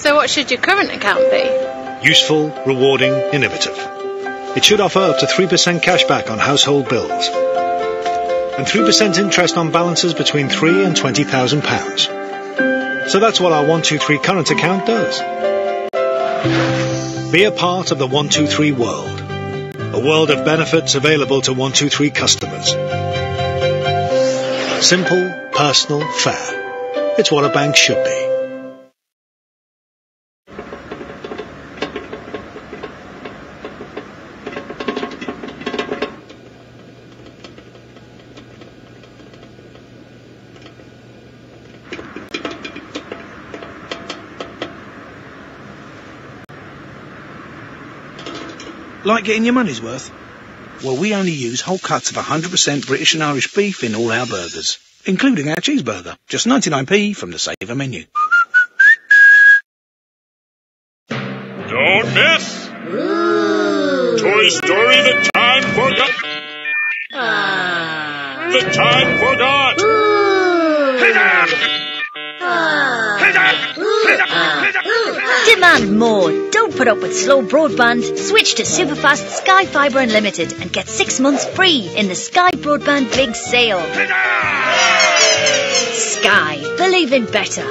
So what should your current account be? Useful, rewarding, innovative. It should offer up to 3% cash back on household bills. And 3% interest on balances between £3,000 and £20,000. So that's what our 123 current account does. Be a part of the 123 world. A world of benefits available to 123 customers. Simple, personal, fair. It's what a bank should be. Like getting your money's worth? Well, we only use whole cuts of 100% British and Irish beef in all our burgers, including our cheeseburger. Just 99p from the Saver menu. Don't miss! Toy Story, the time forgot! The time forgot! Demand more. Don't put up with slow broadband. Switch to Superfast Sky Fibre Unlimited and get 6 months free in the Sky Broadband Big Sale. Sky. Believe in better.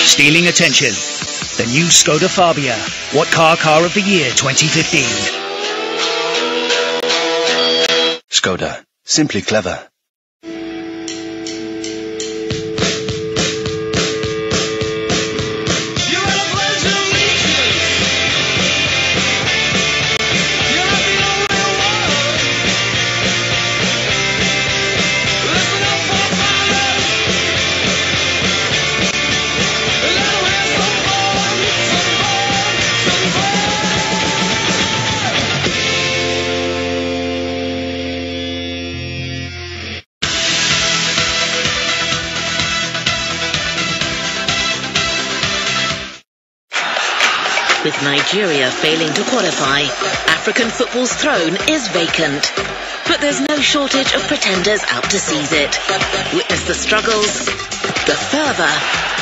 Stealing attention. The new Skoda Fabia. What car of the year 2015? Skoda. Simply clever. With Nigeria failing to qualify, African football's throne is vacant. But there's no shortage of pretenders out to seize it. Witness the struggles, the fervour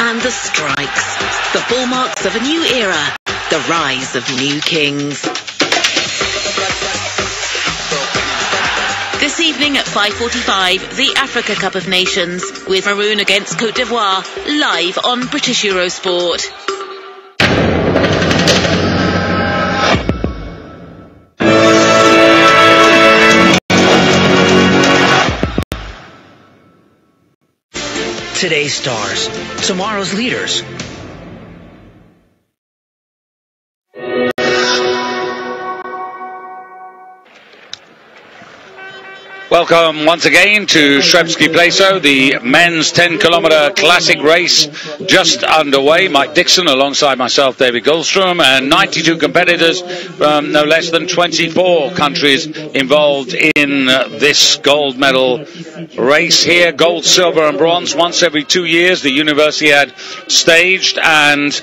and the strikes. The hallmarks of a new era, the rise of new kings. This evening at 5:45, the Africa Cup of Nations, with Maroon against Côte d'Ivoire, live on British Eurosport. Today's stars, tomorrow's leaders. Welcome once again to Shrewsbury Placeau, the men's 10-kilometre classic race just underway. Mike Dixon alongside myself, David Goldstrom, and 92 competitors from no less than 24 countries involved in this gold medal race here. Gold, silver and bronze once every 2 years, the Universiades staged, and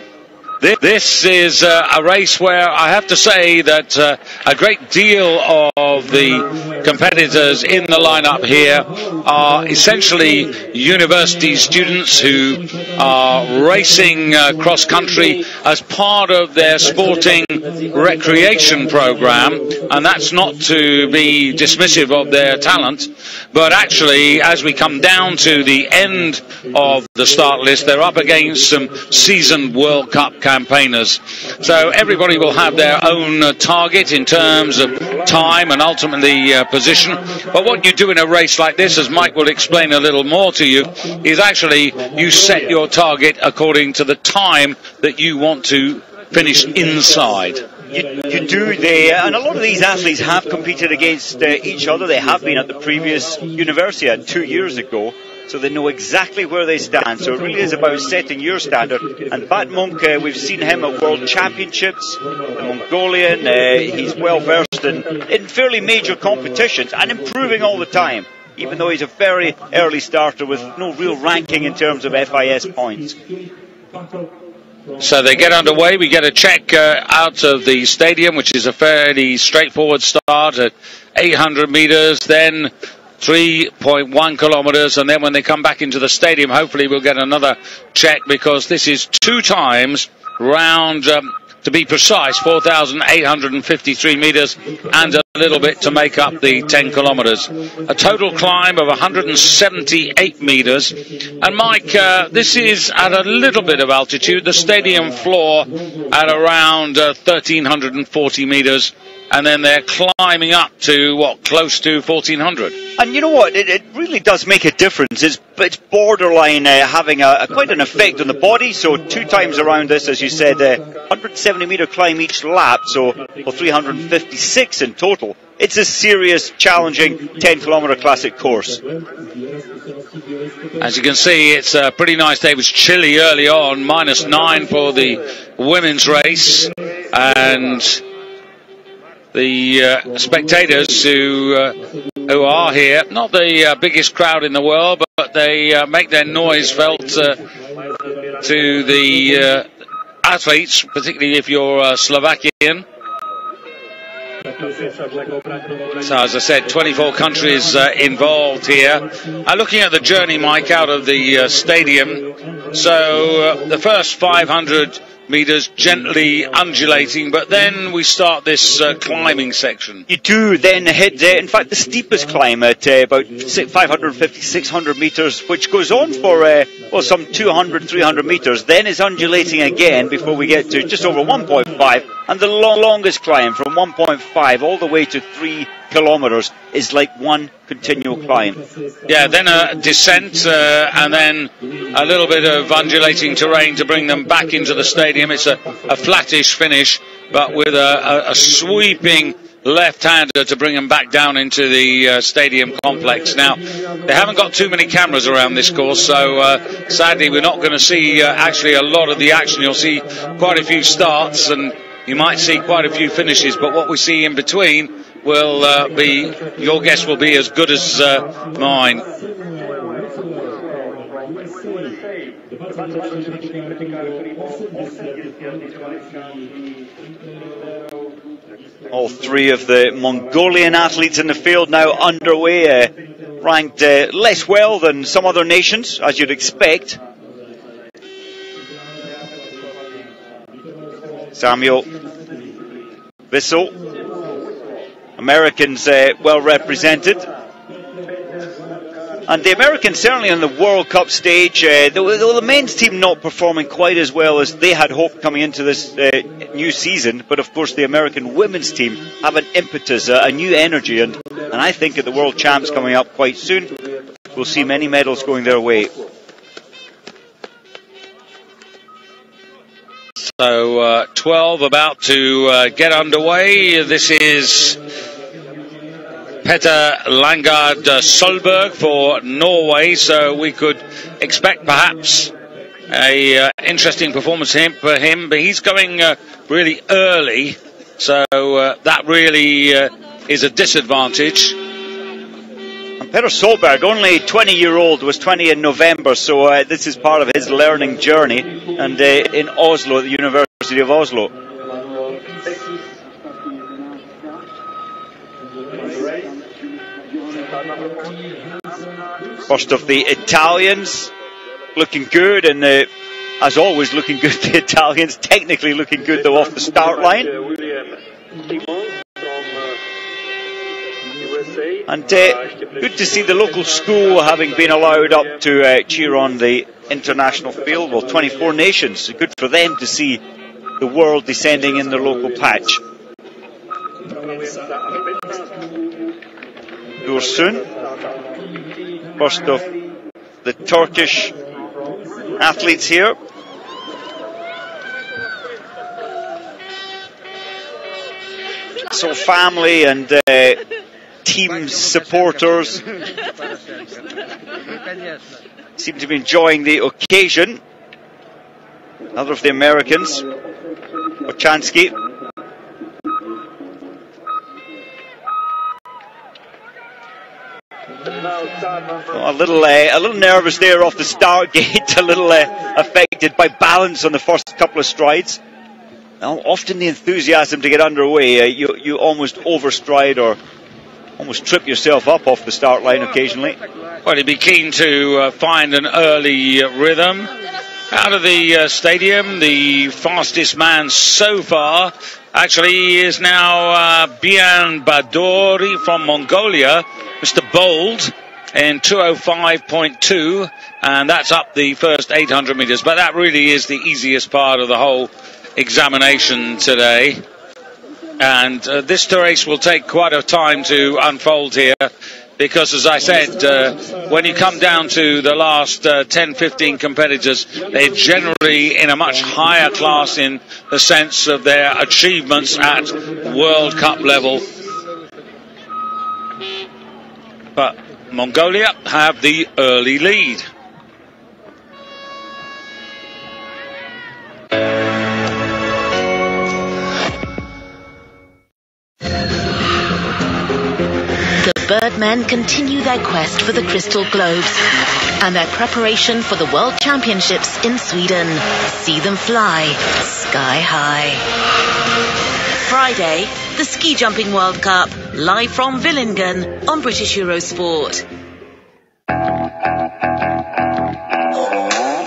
this is a race where I have to say that a great deal of the competitors in the lineup here are essentially university students who are racing cross-country as part of their sporting recreation program, and that's not to be dismissive of their talent, but actually as we come down to the end of the start list, they're up against some seasoned World Cup campaigners. So everybody will have their own target in terms of time and ultimately position. But what you do in a race like this, as Mike will explain a little more to you, is actually you set your target according to the time that you want to finish inside. You do, and a lot of these athletes have competed against each other. They have been at the previous Universiade 2 years ago. so they know exactly where they stand. So it really is about setting your standard. And Bat Monk, we've seen him at World Championships, the Mongolian. He's well versed in fairly major competitions and improving all the time, even though he's a very early starter with no real ranking in terms of FIS points. So they get underway. We get a check out of the stadium, which is a fairly straightforward start at 800 metres, then 3.1 kilometres, and then when they come back into the stadium, hopefully we'll get another check, because this is 2 times round, to be precise, 4,853 metres and a little bit to make up the 10 kilometres. A total climb of 178 metres. And Mike, this is at a little bit of altitude, the stadium floor at around 1,340 metres. And then they're climbing up to, what, close to 1,400. And you know what, it really does make a difference. It's borderline having quite an effect on the body. So 2 times around this, as you said, 170 metre climb each lap, so 356 in total. It's a serious, challenging 10 kilometre classic course. As you can see, it's a pretty nice day. It was chilly early on, -9 for the women's race. And the spectators who are here, not the biggest crowd in the world, but they make their noise felt to the athletes, particularly if you're Slovakian. So, as I said, 24 countries involved here. Looking at the journey, Mike, out of the stadium, so the first 500 metres gently undulating, but then we start this climbing section. You do then hit, in fact, the steepest climb at about 550, 600 metres, which goes on for well, some 200, 300 metres. Then it's undulating again before we get to just over 1.5, and the longest climb from 1.5 all the way to 3 kilometres is like one continual climb. Yeah, then a descent and then a little bit of undulating terrain to bring them back into the stadium. It's a flattish finish, but with a sweeping left-hander to bring them back down into the stadium complex. Now, they haven't got too many cameras around this course, so sadly we're not going to see actually a lot of the action. You'll see quite a few starts and you might see quite a few finishes, but what we see in between will be, your guess will be as good as mine. All 3 of the Mongolian athletes in the field now underway, ranked less well than some other nations, as you'd expect. Samuel Bissell, Americans well represented. And the Americans certainly on the World Cup stage, the men's team not performing quite as well as they had hoped coming into this new season, but of course the American women's team have an impetus, a new energy, and I think at the World Champs coming up quite soon, we'll see many medals going their way. So 12 about to get underway. This is Petter Langard Solberg for Norway, so we could expect perhaps a interesting performance for him, but he's going really early, so that really is a disadvantage. And Petter Solberg, only 20-year-old, was 20 in November, so this is part of his learning journey, and in Oslo, at the University of Oslo. First of the Italians, looking good, and as always looking good, the Italians, technically looking good though off the start line. And good to see the local school having been allowed up to cheer on the international field. Well, 24 nations, good for them to see the world descending in their local patch. Dursun, first of the Turkish athletes here. So family and team supporters seem to be enjoying the occasion. Another of the Americans, Ochansky. A little nervous there off the start gate, a little affected by balance on the first couple of strides. Now, often the enthusiasm to get underway, you almost overstride or almost trip yourself up off the start line occasionally. Well, he'd be keen to find an early rhythm. Out of the stadium, the fastest man so far actually is now Bian Badori from Mongolia, Mr. Bold, in 2:05.2, and that's up the first 800 metres. But that really is the easiest part of the whole examination today. And this race will take quite a time to unfold here, because, as I said, when you come down to the last 10-15 competitors, they're generally in a much higher class in the sense of their achievements at World Cup level. But Mongolia have the early lead. The Birdmen continue their quest for the Crystal Globes and their preparation for the World Championships in Sweden. See them fly sky high. Friday, the Ski Jumping World Cup, live from Villingen on British Eurosport.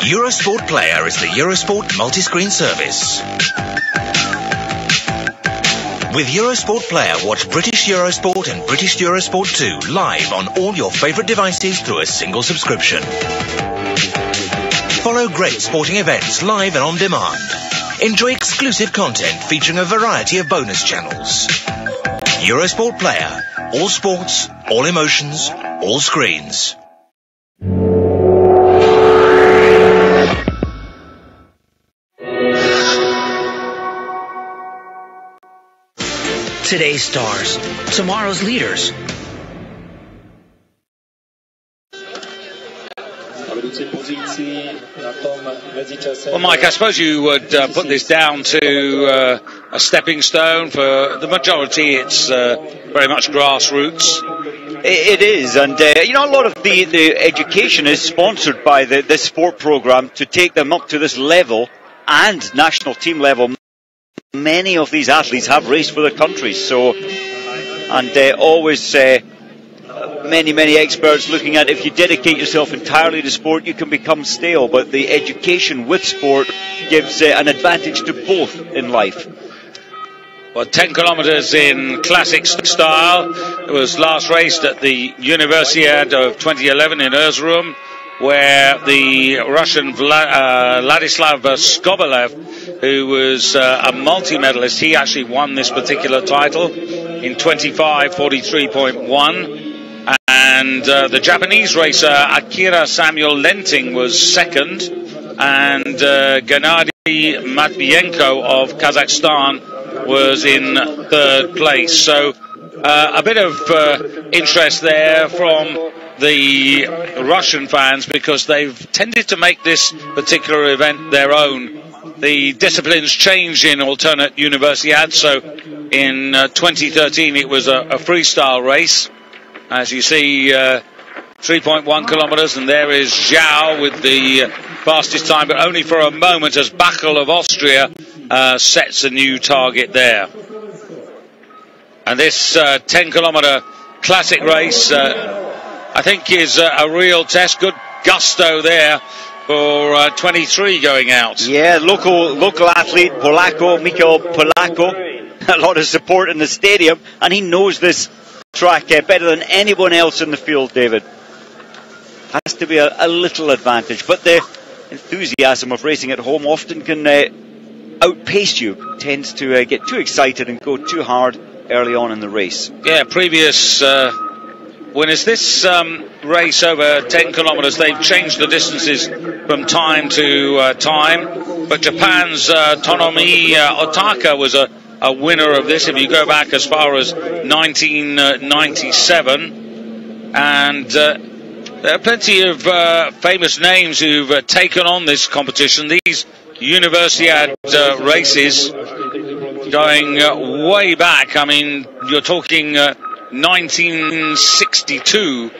Eurosport Player is the Eurosport multi-screen service. With Eurosport Player, watch British Eurosport and British Eurosport 2 live on all your favourite devices through a single subscription. Follow great sporting events live and on demand. Enjoy exclusive content featuring a variety of bonus channels. Eurosport Player. All sports, all emotions, all screens. Today's stars, tomorrow's leaders. Well, Mike, I suppose you would put this down to a stepping stone. For the majority, it's very much grassroots. It is, and a lot of the education is sponsored by this sport program to take them up to this level and national team level. Many of these athletes have raced for their countries, always many experts looking at if you dedicate yourself entirely to sport, you can become stale, but the education with sport gives an advantage to both in life. Well, 10 kilometres in classic style. It was last raced at the Universiades of 2011 in Erzurum, where the Russian Ladislav Skobelev, who was a multi-medalist, he actually won this particular title in 25:43.1. And the Japanese racer Akira Samuel Lenting was second, and Gennady Matvienko of Kazakhstan was in third place. So a bit of interest there from the Russian fans, because they've tended to make this particular event their own. The disciplines change in alternate Universiades. So in 2013 it was a freestyle race. As you see, 3.1 kilometres, and there is Zhao with the fastest time, but only for a moment, as Bachl of Austria sets a new target there. And this 10 kilometre classic race, I think, is a real test. Good gusto there for 23 going out. Yeah, local athlete, Mikhail Polako. A lot of support in the stadium, and he knows this track better than anyone else in the field, David. Has to be a little advantage, but the enthusiasm of racing at home often can outpace you. Tends to get too excited and go too hard early on in the race. Yeah, previous winners. This race over 10 kilometres, they've changed the distances from time to time, but Japan's Tonomi Otaka was a a winner of this if you go back as far as 1997. And there are plenty of famous names who've taken on this competition. These Universiades races going way back. I mean, you're talking 1962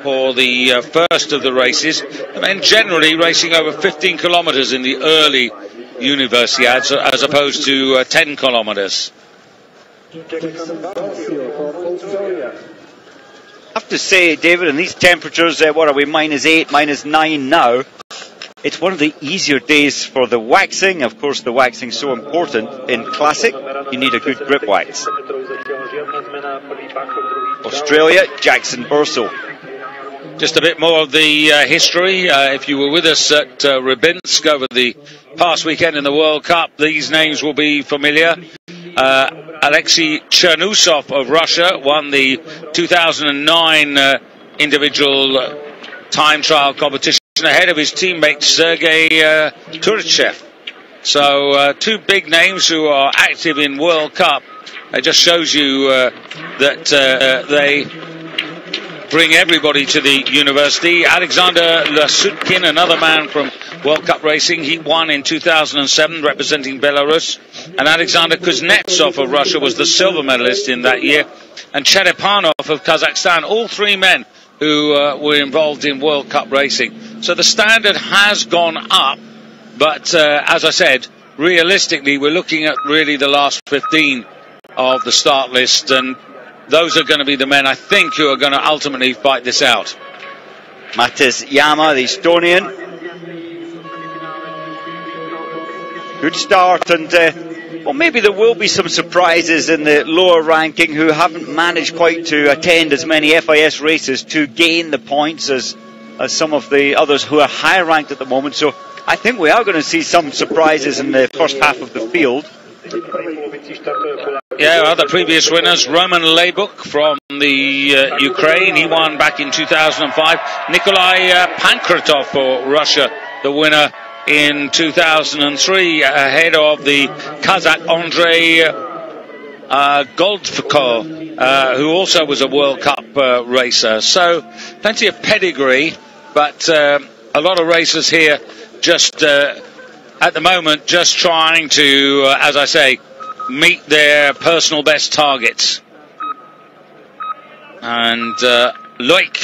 for the first of the races, and then generally racing over 15 kilometres in the early Universiades as opposed to 10 kilometres. I have to say, David, in these temperatures, what are we, -8, -9 now? It's one of the easier days for the waxing. Of course, the waxing's so important. In Classic, you need a good grip wax. Australia, Jackson Bursell. Just a bit more of the history. If you were with us at Rybinsk over the past weekend in the World Cup, these names will be familiar. Alexei Chernusov of Russia won the 2009 individual time trial competition ahead of his teammate Sergei Turchev. So two big names who are active in World Cup. It just shows you that they bring everybody to the university. Alexander Lasutkin, another man from World Cup racing, he won in 2007 representing Belarus. And Alexander Kuznetsov of Russia was the silver medalist in that year. And Cherepanov of Kazakhstan, all three men who were involved in World Cup racing. So the standard has gone up, but as I said, realistically we're looking at really the last 15 of the start list, and those are going to be the men, I think, who are going to ultimately fight this out. Matis Yama, the Estonian. Good start, and well, maybe there will be some surprises in the lower ranking who haven't managed quite to attend as many FIS races to gain the points as some of the others who are higher ranked at the moment. So I think we are going to see some surprises in the first half of the field. Yeah, other previous winners, Roman Leibuk from the Ukraine, he won back in 2005. Nikolai Pankratov for Russia, the winner in 2003, ahead of the Kazakh Andrei Goldfko, who also was a World Cup racer. So plenty of pedigree, but a lot of racers here just at the moment just trying to, as I say, meet their personal best targets. And Loic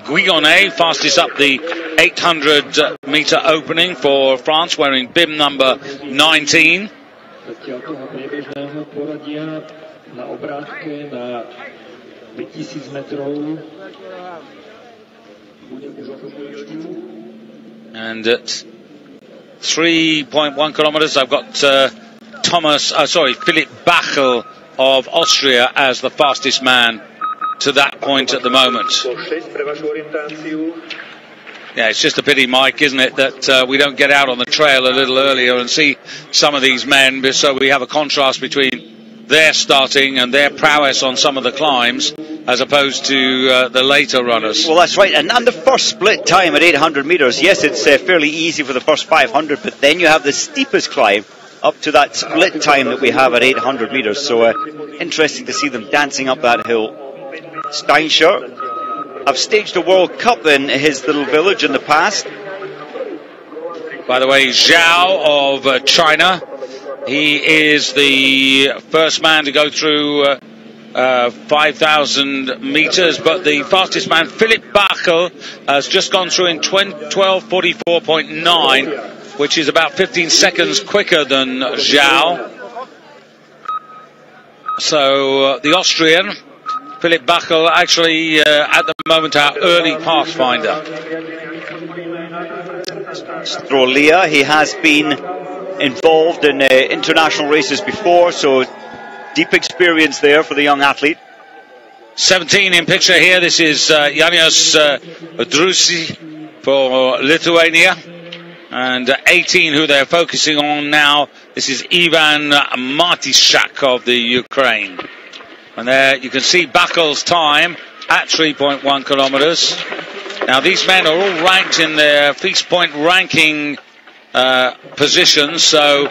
Guillonnet, fastest up the 800 metre opening for France, wearing bib number 19. And at 3.1 kilometres, I've got Philipp Bachel of Austria as the fastest man to that point at the moment. Yeah, it's just a pity, Mike, isn't it, that we don't get out on the trail a little earlier and see some of these men, so we have a contrast between their starting and their prowess on some of the climbs as opposed to the later runners. Well, that's right. And the first split time at 800 metres, yes, it's fairly easy for the first 500, but then you have the steepest climb up to that split time that we have at 800 metres. So interesting to see them dancing up that hill. Steinschert have staged a World Cup in his little village in the past. By the way, Zhao of China, he is the first man to go through 5,000 metres, but the fastest man, Philipp Bachel, has just gone through in 12:44.9, which is about 15 seconds quicker than Zhao. So the Austrian, Philipp Bachel, actually at the moment our early pathfinder. Strolia, he has been involved in international races before, so deep experience there for the young athlete. 17 in picture here. This is Janis Drusi for Lithuania. And 18 who they're focusing on now. This is Ivan Martishak of the Ukraine. And there you can see Bachel's time at 3.1 kilometres. Now these men are all ranked in their Feast Point ranking positions, so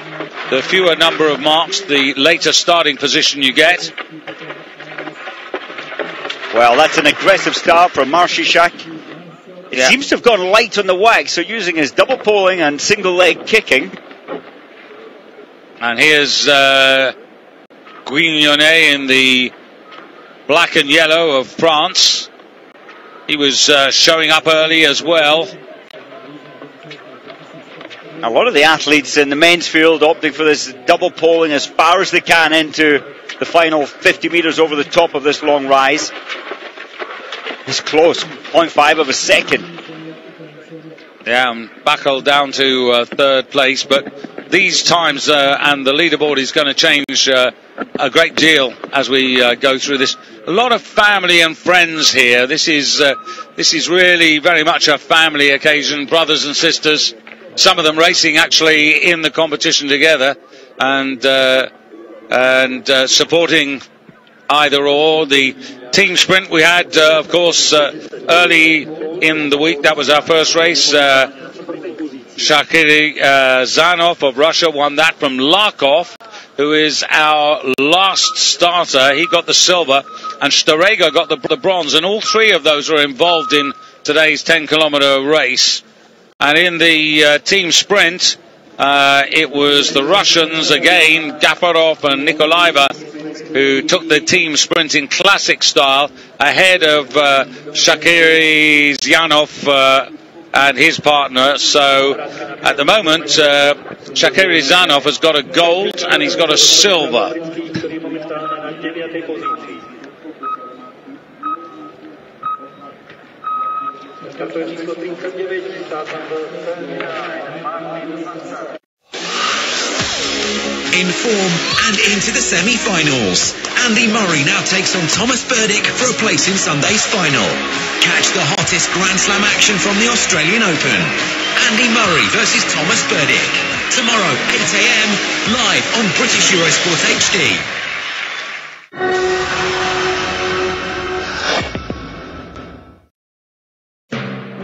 the fewer number of marks, the later starting position you get. Well, that's an aggressive start from Marshishak. It seems to have gone light on the wax, so using his double poling and single leg kicking. And here's Guignonnet in the black and yellow of France. He was showing up early as well. A lot of the athletes in the men's field opting for this double poling as far as they can into the final 50 metres over the top of this long rise. It's close, 0.5 of a second. Yeah, buckled down to third place, but these times and the leaderboard is going to change a great deal as we go through this. A lot of family and friends here. This is really very much a family occasion, brothers and sisters. Some of them racing actually in the competition together and supporting either or. The team sprint we had, of course, early in the week. That was our first race. Shakiri Zanov of Russia won that from Larkov, who is our last starter. He got the silver, and Starega got the bronze, and all three of those were involved in today's 10-kilometer race. And in the team sprint, it was the Russians again, Gafarov and Nikolaeva, who took the team sprint in classic style ahead of Shakiri Zyanov and his partner. So at the moment, Shakiri Zyanov has got a gold and he's got a silver. In form and into the semi-finals. Andy Murray now takes on Thomas Burdick for a place in Sunday's final. Catch the hottest Grand Slam action from the Australian Open. Andy Murray versus Thomas Burdick. Tomorrow, 8 a.m, live on British Eurosport HD.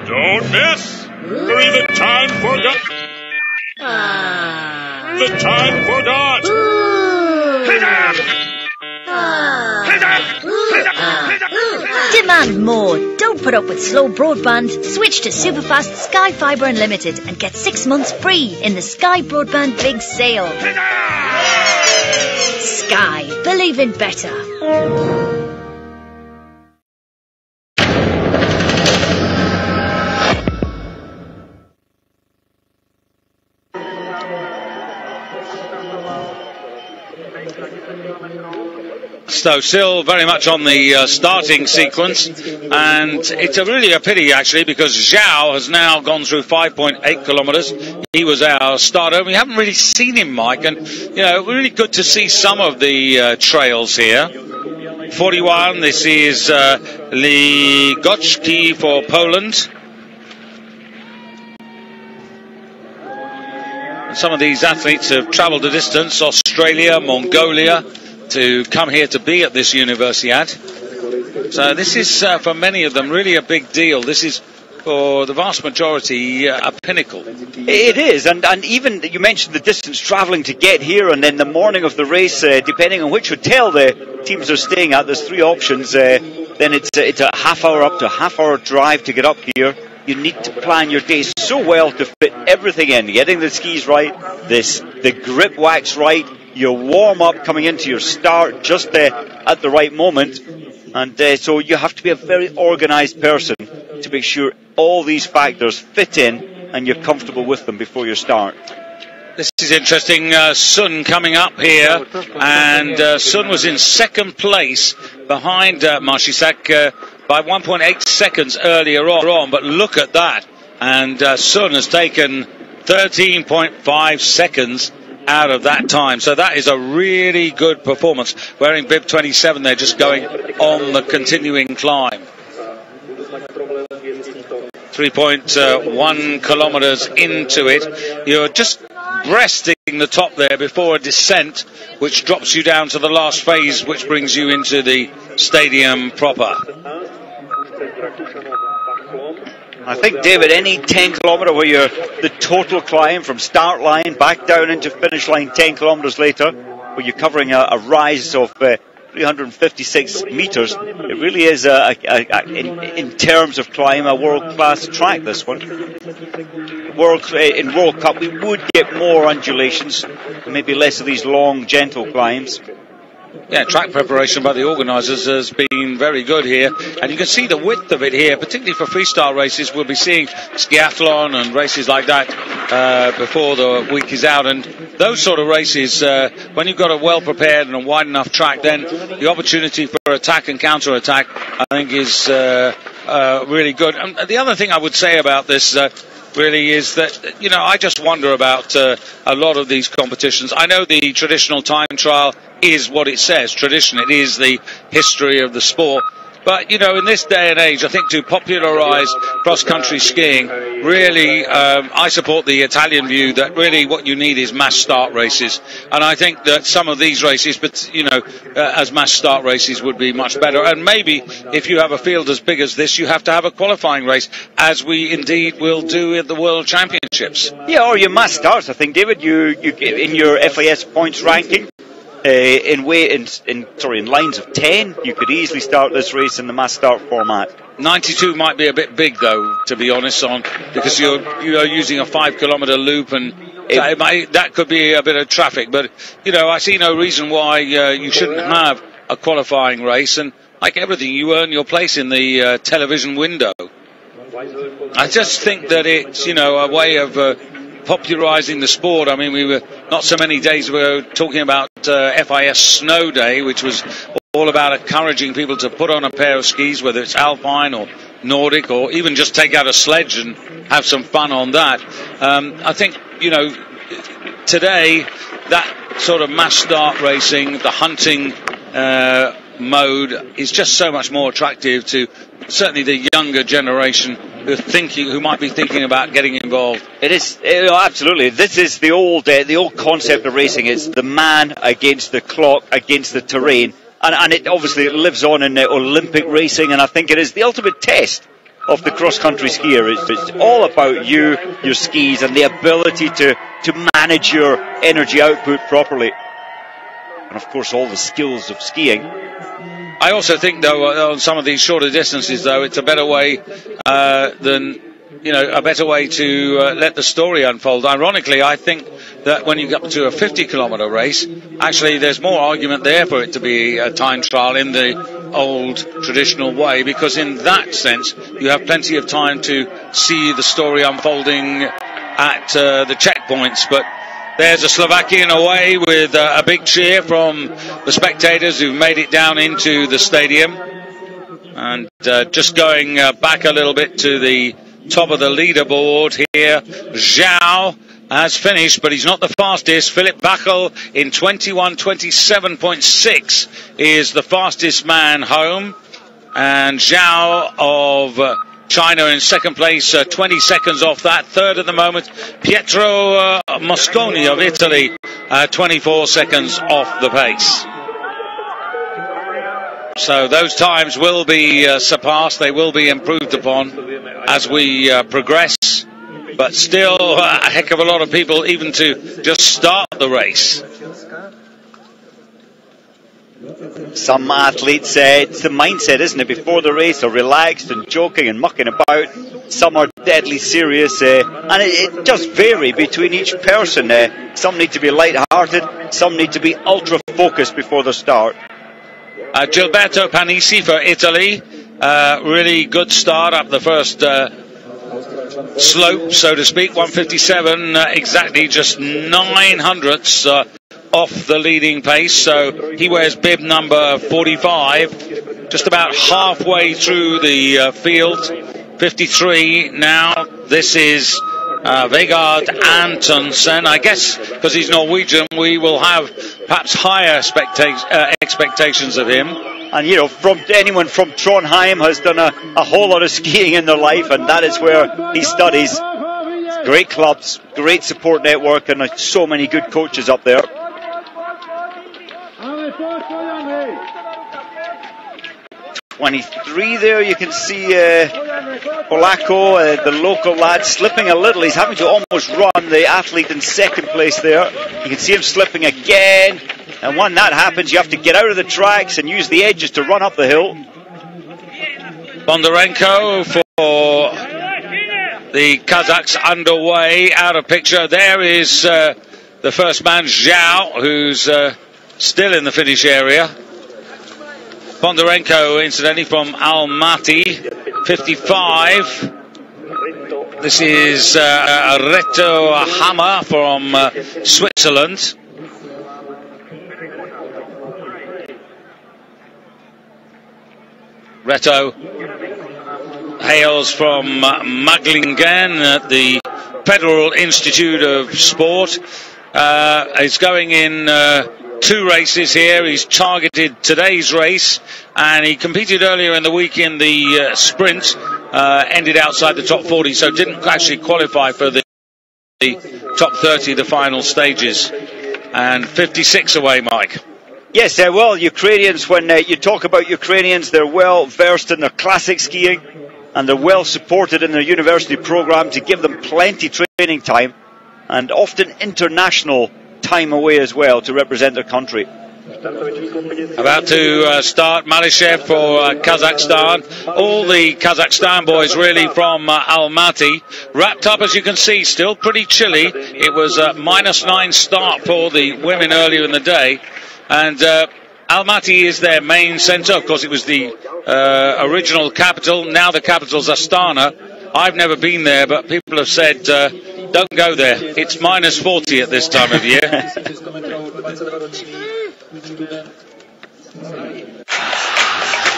Don't miss! Hurry, the time forgot! The time forgot! Demand more. Don't put up with slow broadband. Switch to superfast Sky Fibre Unlimited and get 6 months free in the Sky Broadband Big Sale. Sky. Believe in better. So still very much on the starting sequence, and it's really a pity actually because Zhao has now gone through 5.8 kilometres. He was our starter. We haven't really seen him, Mike, and you know, really good to see some of the trails here. 41, this is Ligocki for Poland. And some of these athletes have travelled a distance, Australia, Mongolia, to come here to be at this Universiade. So this is, for many of them, really a big deal. This is, for the vast majority, a pinnacle. It is, and even you mentioned the distance travelling to get here, and then the morning of the race, depending on which hotel the teams are staying at, there's three options. Then it's a half hour up to a half hour drive to get up here. You need to plan your day so well to fit everything in, getting the skis right, the grip wax right, your warm-up coming into your start just at the right moment. And so you have to be a very organised person to make sure all these factors fit in and you're comfortable with them before you start. This is interesting. Sun coming up here, and Sun was in second place behind Marshishak by 1.8 seconds earlier on, but look at that. And Sun has taken 13.5 seconds out of that time, so that is a really good performance. Wearing bib 27 there, just going on the continuing climb. 3.1 kilometres into it. You're just breasting the top there before a descent which drops you down to the last phase, which brings you into the stadium proper. I think, David, any 10 kilometre where you're the total climb from start line back down into finish line 10 kilometres later, where you're covering a rise of 356 metres, it really is, in terms of climb, a world-class track, this one. In World Cup, we would get more undulations, maybe less of these long, gentle climbs. Yeah, track preparation by the organisers has been very good here, and you can see the width of it here, particularly for freestyle races. We'll be seeing skiathlon and races like that before the week is out, and those sort of races, when you've got a well prepared and a wide enough track, then the opportunity for attack and counter attack, I think, is really good. And the other thing I would say about this really is that, you know, I just wonder about a lot of these competitions. I know the traditional time trial is what it says, tradition, it is the history of the sport. But, you know, in this day and age, I think to popularise cross-country skiing, really, I support the Italian view that really what you need is mass start races. And I think that some of these races, but, you know, as mass start races would be much better. And maybe if you have a field as big as this, you have to have a qualifying race, as we indeed will do at the World Championships. Yeah, or your mass starts, I think, David, you in your FIS points ranking, in lines of 10, you could easily start this race in the mass start format. 92 might be a bit big, though, to be honest, because you are using a 5 kilometre loop, and that could be a bit of traffic. But, you know, I see no reason why you shouldn't have a qualifying race, and like everything, you earn your place in the television window. I just think that it's, you know, a way of popularising the sport. I mean, we were not so many days ago talking about FIS Snow Day, which was all about encouraging people to put on a pair of skis, whether it's alpine or Nordic, or even just take out a sledge and have some fun on that. I think, you know, today that sort of mass start racing, the hunting mode, is just so much more attractive to certainly the younger generation who might be thinking about getting involved. It is, absolutely. This is the old concept of racing. It's the man against the clock, against the terrain, and it obviously lives on in Olympic racing. And I think it is the ultimate test of the cross-country skier. It's all about you, your skis, and the ability to manage your energy output properly, and of course all the skills of skiing. I also think, though, on some of these shorter distances, though, it's a better way to let the story unfold. Ironically, I think that when you get to a 50-kilometre race, actually there's more argument there for it to be a time trial in the old traditional way, because in that sense you have plenty of time to see the story unfolding at the checkpoints. But there's a Slovakian away with a big cheer from the spectators who've made it down into the stadium. And just going back a little bit to the top of the leaderboard here, Zhao has finished, but he's not the fastest. Philip Bachel in 21:27.6 is the fastest man home. And Zhao of China in second place, 20 seconds off that. Third at the moment, Pietro Mosconi of Italy, 24 seconds off the pace. So those times will be surpassed, they will be improved upon as we progress. But still a heck of a lot of people even to just start the race. Some athletes, it's the mindset, isn't it? Before the race, they're relaxed and joking and mucking about. Some are deadly serious, and it does vary between each person. Some need to be light-hearted, some need to be ultra-focused before the start. Gilberto Panisi for Italy, really good start up the first slope, so to speak. 1:57, exactly, just 900ths off the leading pace, so he wears bib number 45, just about halfway through the field. 53 now. This is Vegard Antonsen. I guess because he's Norwegian, we will have perhaps higher expectations of him. And, you know, from anyone from Trondheim has done a whole lot of skiing in their life, and that is where he studies. Great clubs, great support network, and so many good coaches up there. 23 there, you can see Polacco, the local lad, slipping a little. He's having to almost run, the athlete in second place there. You can see him slipping again. And when that happens, you have to get out of the tracks and use the edges to run up the hill. Bondarenko for the Kazakhs underway, out of picture. There is the first man, Zhao, who's still in the finish area. Bondarenko, incidentally, from Almaty, 55. This is Reto Hammer from Switzerland. Reto hails from Maglingen at the Federal Institute of Sport. He's going in 2 races here. He's targeted today's race, and he competed earlier in the week in the sprint, ended outside the top 40, so didn't actually qualify for the top 30, the final stages. And 56 away, Mike. Yes, well, Ukrainians, when you talk about Ukrainians, they're well versed in their classic skiing, and they're well supported in their university program to give them plenty training time, and often international time away as well to represent their country. About to start Malishev for Kazakhstan. All the Kazakhstan boys really from Almaty. Wrapped up, as you can see, still pretty chilly. It was a -9 start for the women earlier in the day. And Almaty is their main centre. Of course, it was the original capital. Now the capital's Astana. I've never been there, but people have said don't go there. It's -40 at this time of year.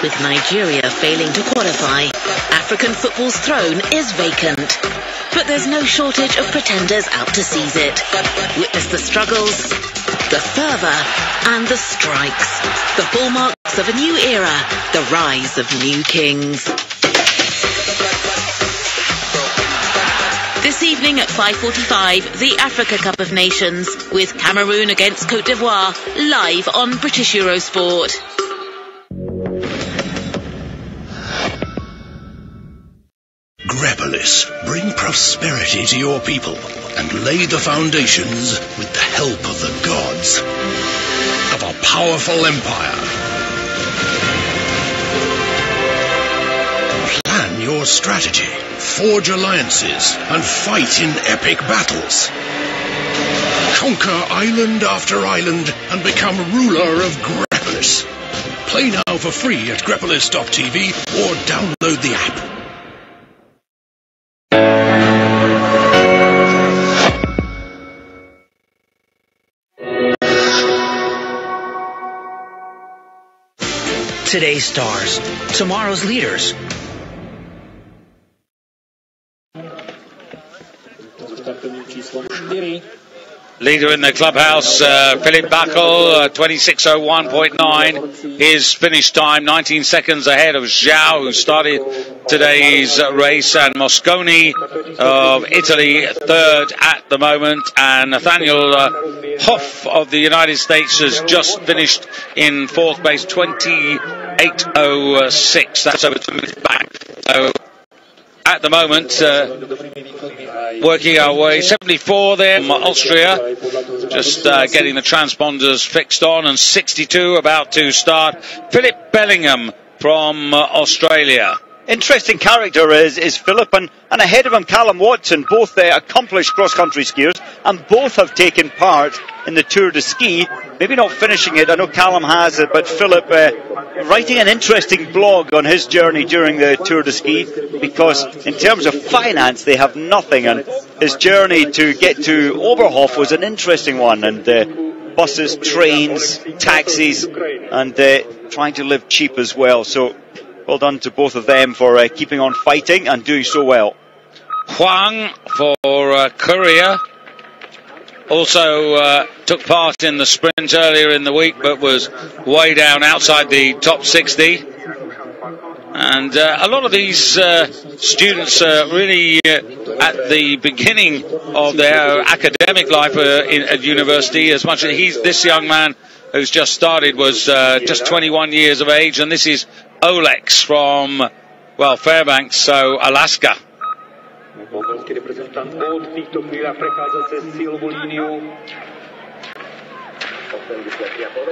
With Nigeria failing to qualify, African football's throne is vacant. But there's no shortage of pretenders out to seize it. Witness the struggles, the fervour and the strikes. The hallmarks of a new era, the rise of new kings. This evening at 5:45, the Africa Cup of Nations, with Cameroon against Cote d'Ivoire, live on British Eurosport. Grepolis, bring prosperity to your people and lay the foundations with the help of the gods of a powerful empire. Plan your strategy, forge alliances, and fight in epic battles. Conquer island after island and become ruler of Grepolis. Play now for free at grepolis.tv or download the app. Today's stars, tomorrow's leaders. Leader in the clubhouse, Philip Backel, 26:01.9. His finish time, 19 seconds ahead of Zhao, who started today's race, and Mosconi of Italy, third at the moment, and Nathaniel Hoff of the United States has just finished in fourth place, 28:06. That's over 2 minutes back. So at the moment, working our way, 74 there from Austria, just getting the transponders fixed on, and 62 about to start. Philip Bellingham from Australia. Interesting character is Philip, and ahead of him Callum Watson, both accomplished cross-country skiers, and both have taken part in the Tour de Ski. Maybe not finishing it, I know Callum has it, but Philip writing an interesting blog on his journey during the Tour de Ski, because in terms of finance they have nothing, and his journey to get to Oberhof was an interesting one, and buses, trains, taxis, and trying to live cheap as well. So well done to both of them for keeping on fighting and doing so well. Huang for Korea also took part in the sprint earlier in the week, but was way down outside the top 60. And a lot of these students are really at the beginning of their academic life at university, as much as this young man who's just started was just 21 years of age, and this is Olex from, well, Fairbanks, so Alaska.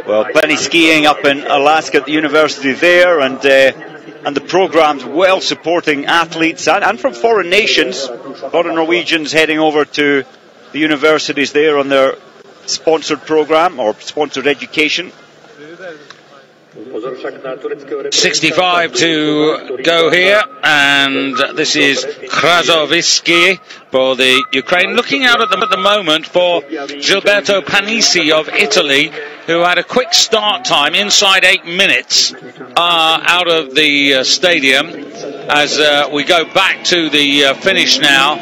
Well, plenty skiing up in Alaska at the university there, and the program's well supporting athletes and from foreign nations. A lot of Norwegians heading over to the universities there on their sponsored program or sponsored education. 65 to go here, and this is Krasovitsky for the Ukraine. Looking out at them at the moment for Gilberto Panisi of Italy, who had a quick start time inside 8 minutes out of the stadium. As we go back to the finish now.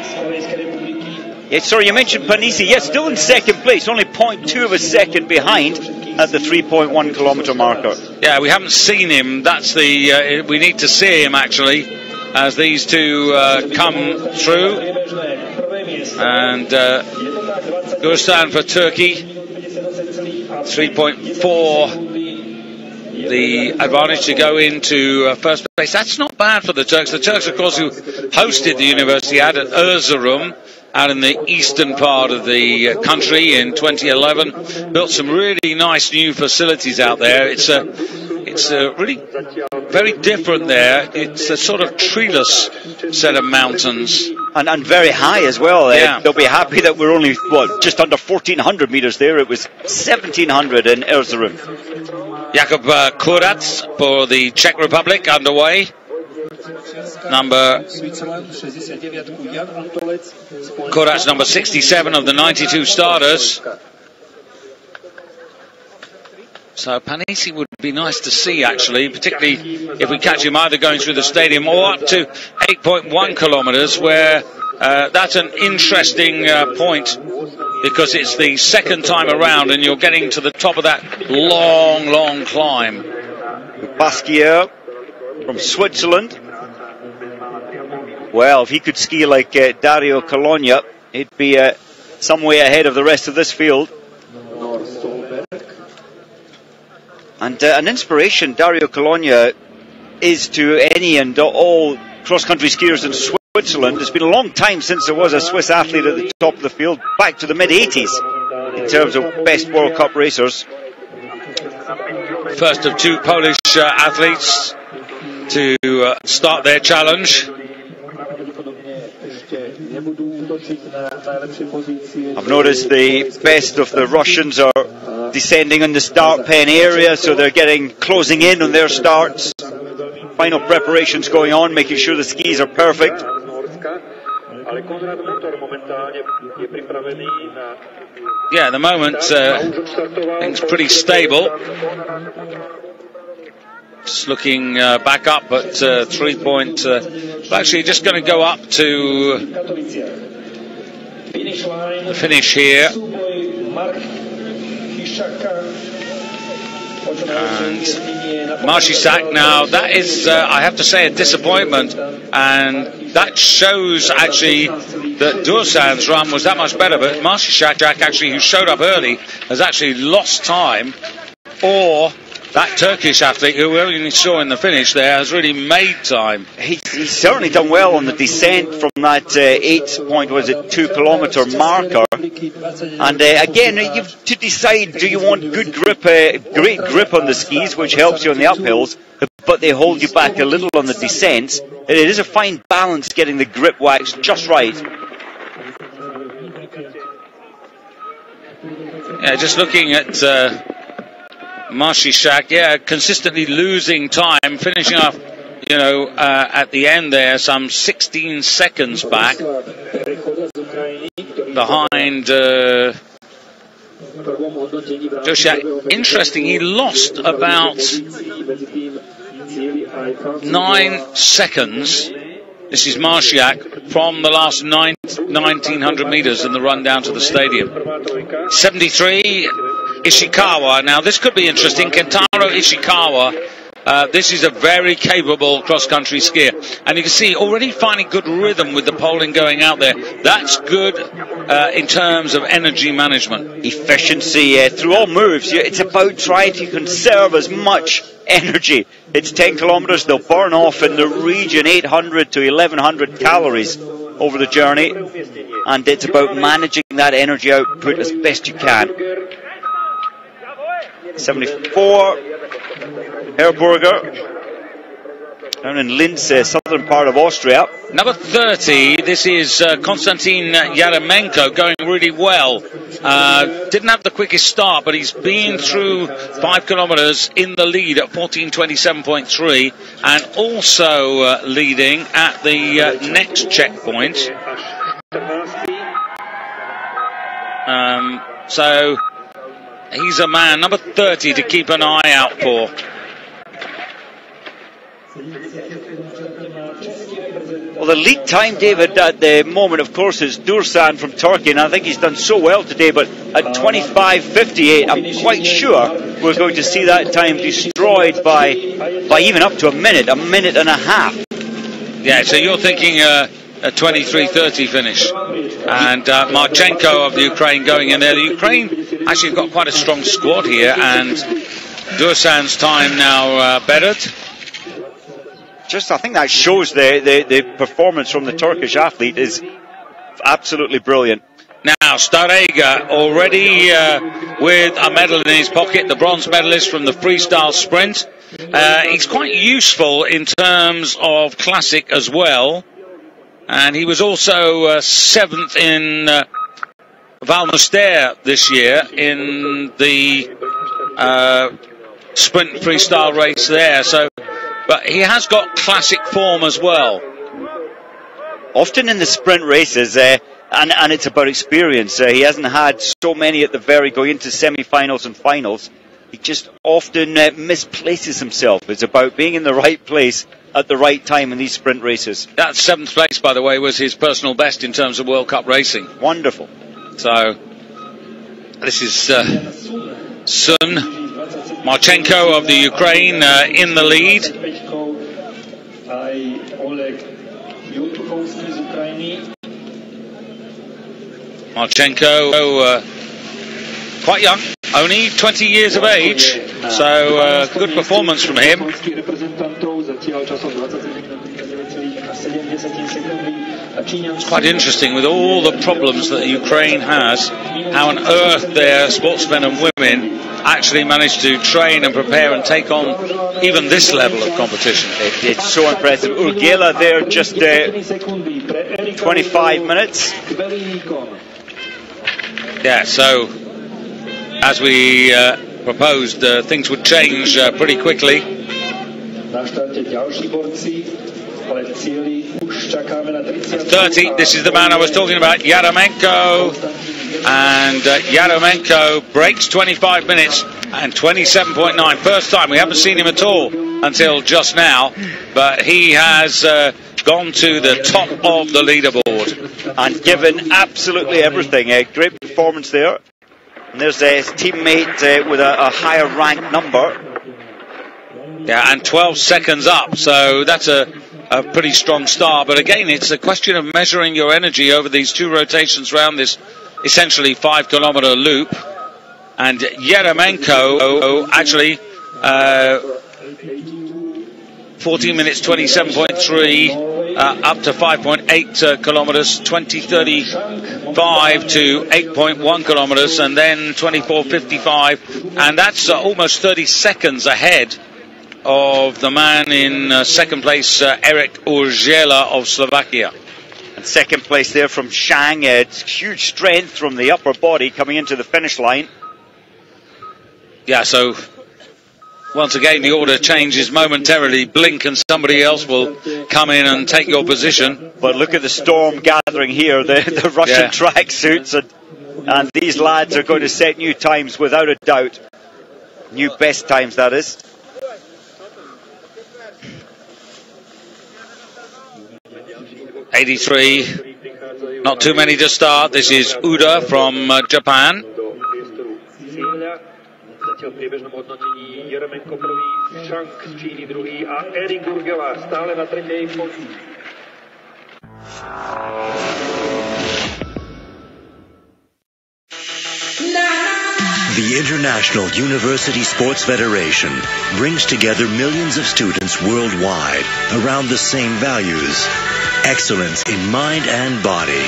Yes, sorry, you mentioned Panisi. Yes, still in second place, only 0.2 of a second behind at the 3.1 kilometre marker. Yeah, we haven't seen him. That's the we need to see him actually as these two come through. And Gurstan for Turkey, 3.4 the advantage to go into first place. That's not bad for the Turks. The Turks, of course, who hosted the Universiades at Erzurum, out in the eastern part of the country in 2011, built some really nice new facilities out there. It's really very different there. It's a sort of treeless set of mountains. And very high as well. Yeah. They'll be happy that we're only, just under 1,400 metres there. It was 1,700 in Erzurum. Jakub Kurac for the Czech Republic underway. Kurac, number 67 of the 92 starters. So Panisi would be nice to see, actually, particularly if we catch him either going through the stadium or up to 8.1 kilometres, where that's an interesting point, because it's the second time around and you're getting to the top of that long, long climb. Basquiat from Switzerland. Well, if he could ski like Dario Cologna, he'd be some way ahead of the rest of this field. And an inspiration Dario Cologna is to any and all cross-country skiers in Switzerland. It's been a long time since there was a Swiss athlete at the top of the field, back to the mid-80s in terms of best World Cup racers. First of two Polish athletes to start their challenge. I've noticed the best of the Russians are descending on the start pen area, so they're closing in on their starts. Final preparations going on, making sure the skis are perfect. Yeah, at the moment things pretty stable. Just looking back up at 3 point. Actually, just going to go up to the finish here. And Marcisak, now that is, I have to say, a disappointment, and that shows actually that Dursan's run was that much better, but Marcisak, actually, who showed up early, has actually lost time, or that Turkish athlete, who we only saw in the finish there, has really made time. He's certainly done well on the descent from that 2 kilometre marker. And again, you've to decide, do you want good grip, great grip on the skis, which helps you on the uphills, but they hold you back a little on the descents. It is a fine balance getting the grip wax just right. Yeah, just looking at Marcisak, yeah, consistently losing time, finishing off, at the end there, some 16 seconds back behind Josiak. Interesting, he lost about 9 seconds. This is Marciak from the last 1900 metres in the run down to the stadium. 73. Ishikawa. Now this could be interesting. Kentaro Ishikawa this is a very capable cross-country skier. And you can see already finding good rhythm with the poling going out there. That's good in terms of energy management. Efficiency through all moves. It's about trying to conserve as much energy. It's 10 kilometres. They'll burn off in the region 800 to 1100 calories over the journey. And it's about managing that energy output as best you can. 74, Herburger, down in Linz, southern part of Austria. Number 30, this is Konstantin Yaremenko, going really well. Didn't have the quickest start, but he's been through 5 kilometres in the lead at 14:27.3, and also leading at the next checkpoint. So he's a man, number 30, to keep an eye out for. Well, the lead time, David, at the moment, of course, is Dursan from Turkey, and I think he's done so well today, but at 25:58, I'm quite sure we're going to see that time destroyed by even up to a minute and a half. Yeah, so you're thinking a 23:30 finish. And Marchenko of the Ukraine going in there. The Ukraine actually got quite a strong squad here, and Dursan's time now bettered. I think that shows the performance from the Turkish athlete is absolutely brilliant. Now, Starega already with a medal in his pocket, the bronze medalist from the freestyle sprint. He's quite useful in terms of classic as well. And he was also 7th in Val Muster this year in the sprint freestyle race there. But he has got classic form as well. Often in the sprint races, and it's about experience. He hasn't had so many at the going into semi-finals and finals. He just often misplaces himself. It's about being in the right place at the right time in these sprint races. That 7th place, by the way, was his personal best in terms of World Cup racing. Wonderful. So, this is Sun Marchenko of the Ukraine in the lead. Marchenko, quite young, only 20 years of age, so good performance from him. It's quite interesting with all the problems that Ukraine has, how on earth their sportsmen and women actually manage to train and prepare and take on even this level of competition. It's so impressive. Urgela there, just 25 minutes. Yeah, so as we proposed, things would change pretty quickly. 30, this is the man I was talking about, Yaremenko. And Yaremenko breaks 25 minutes and 27.9. First time, we haven't seen him at all until just now, but he has gone to the top of the leaderboard. And given absolutely everything. A great performance there. And there's his teammate with a higher ranked number. Yeah, and 12 seconds up, so that's a pretty strong start. But again, it's a question of measuring your energy over these 2 rotations around this essentially 5 kilometre loop. And Yaremenko actually 14 minutes 27.3 up to 5.8 kilometres, 20:35 to 8.1 kilometres, and then 24:55, and that's almost 30 seconds ahead of the man in second place, Eric Urgela of Slovakia. And second place there from Shang. Huge strength from the upper body coming into the finish line. Yeah, so once again the order changes momentarily. Blink and somebody else will come in and take your position. But look at the storm gathering here, the Russian tracksuits, and these lads are going to set new times without a doubt. New best times, that is. '83, not too many to start. This is Uda from Japan. Šang Číny druhý a Erik Gurgeová stále na třetí pozici. The International University Sports Federation brings together millions of students worldwide around the same values. Excellence in mind and body.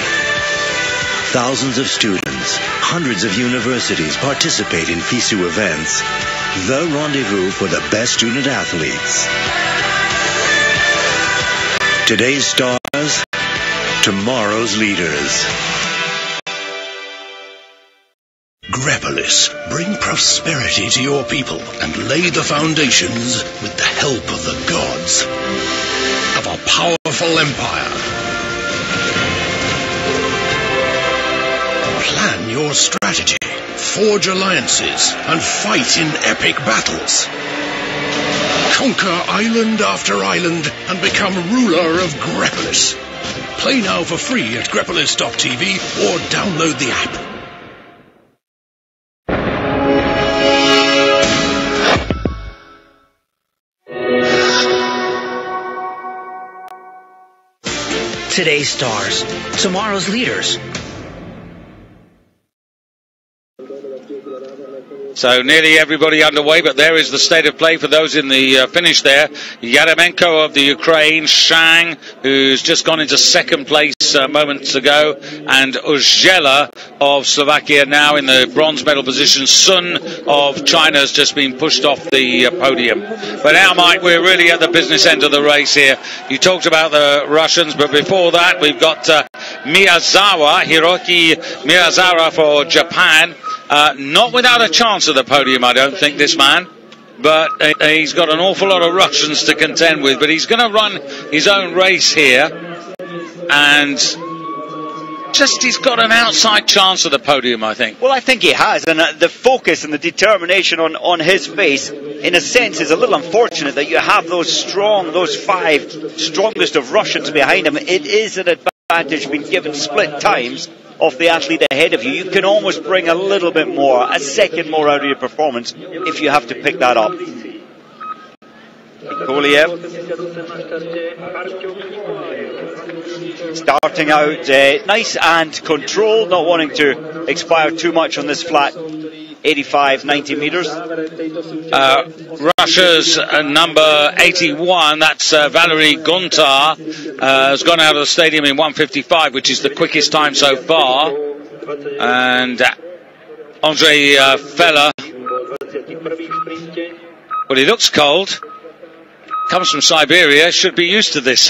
Thousands of students, hundreds of universities participate in FISU events. The rendezvous for the best student athletes. Today's stars, tomorrow's leaders. Grepolis, bring prosperity to your people and lay the foundations with the help of the gods of a powerful empire. Plan your strategy, forge alliances, and fight in epic battles. Conquer island after island and become ruler of Grepolis. Play now for free at grepolis.tv or download the app. Today's stars, tomorrow's leaders. So nearly everybody underway, but there is the state of play for those in the finish there. Yaremenko of the Ukraine, Shang, who's just gone into second place moments ago, and Uzhela of Slovakia now in the bronze medal position. Sun of China has just been pushed off the podium. But now, Mike, we're really at the business end of the race here. You talked about the Russians, but before that we've got Miyazawa, Hiroki Miyazawa for Japan. Not without a chance at the podium, I don't think, this man. But he's got an awful lot of Russians to contend with. But he's going to run his own race here. And just he's got an outside chance at the podium, I think. Well, I think he has. And the focus and the determination on his face, in a sense, is a little unfortunate that you have those five strongest of Russians behind him. It is an advantage being given split times of the athlete ahead of you. You can almost bring a little bit more, a second more out of your performance if you have to pick that up. Koliev starting out nice and controlled, not wanting to expire too much on this flat 85-90 meters. Russia's number 81, that's Valery Guntar, has gone out of the stadium in 1:55, which is the quickest time so far. And Andrei Feller, well, he looks cold. Comes from Siberia, should be used to this.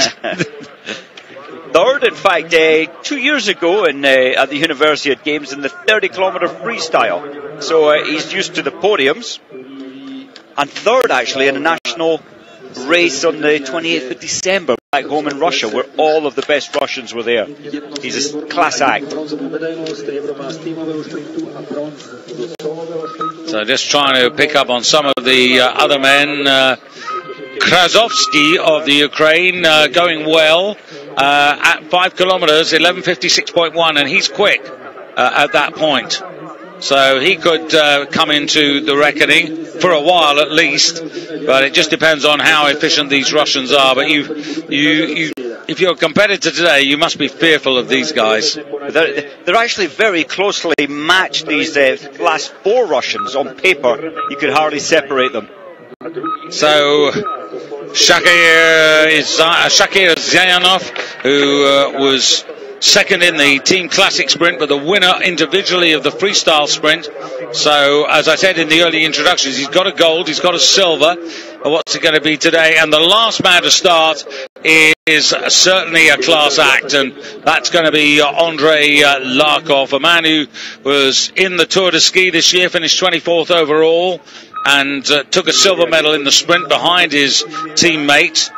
Third, in fact, 2 years ago at the Universiades Games in the 30-kilometer freestyle. So he's used to the podiums. And third, actually, in a national race on the 28th of December back home in Russia, where all of the best Russians were there. He's a class act. So just trying to pick up on some of the other men. Krasovsky of the Ukraine going well at 5 kilometers, 11:56.1, and he's quick at that point. So he could come into the reckoning for a while at least, but it just depends on how efficient these Russians are. But if you're a competitor today, you must be fearful of these guys. They're actually very closely matched, these last four Russians. On paper, you could hardly separate them. So Shakir Zayanov, who was second in the team classic sprint, but the winner individually of the freestyle sprint. So, as I said in the early introductions, he's got a gold, he's got a silver. What's it going to be today? And the last man to start is certainly a class act, and that's going to be Andrei Larkov, a man who was in the Tour de Ski this year, finished 24th overall, and took a silver medal in the sprint behind his teammate.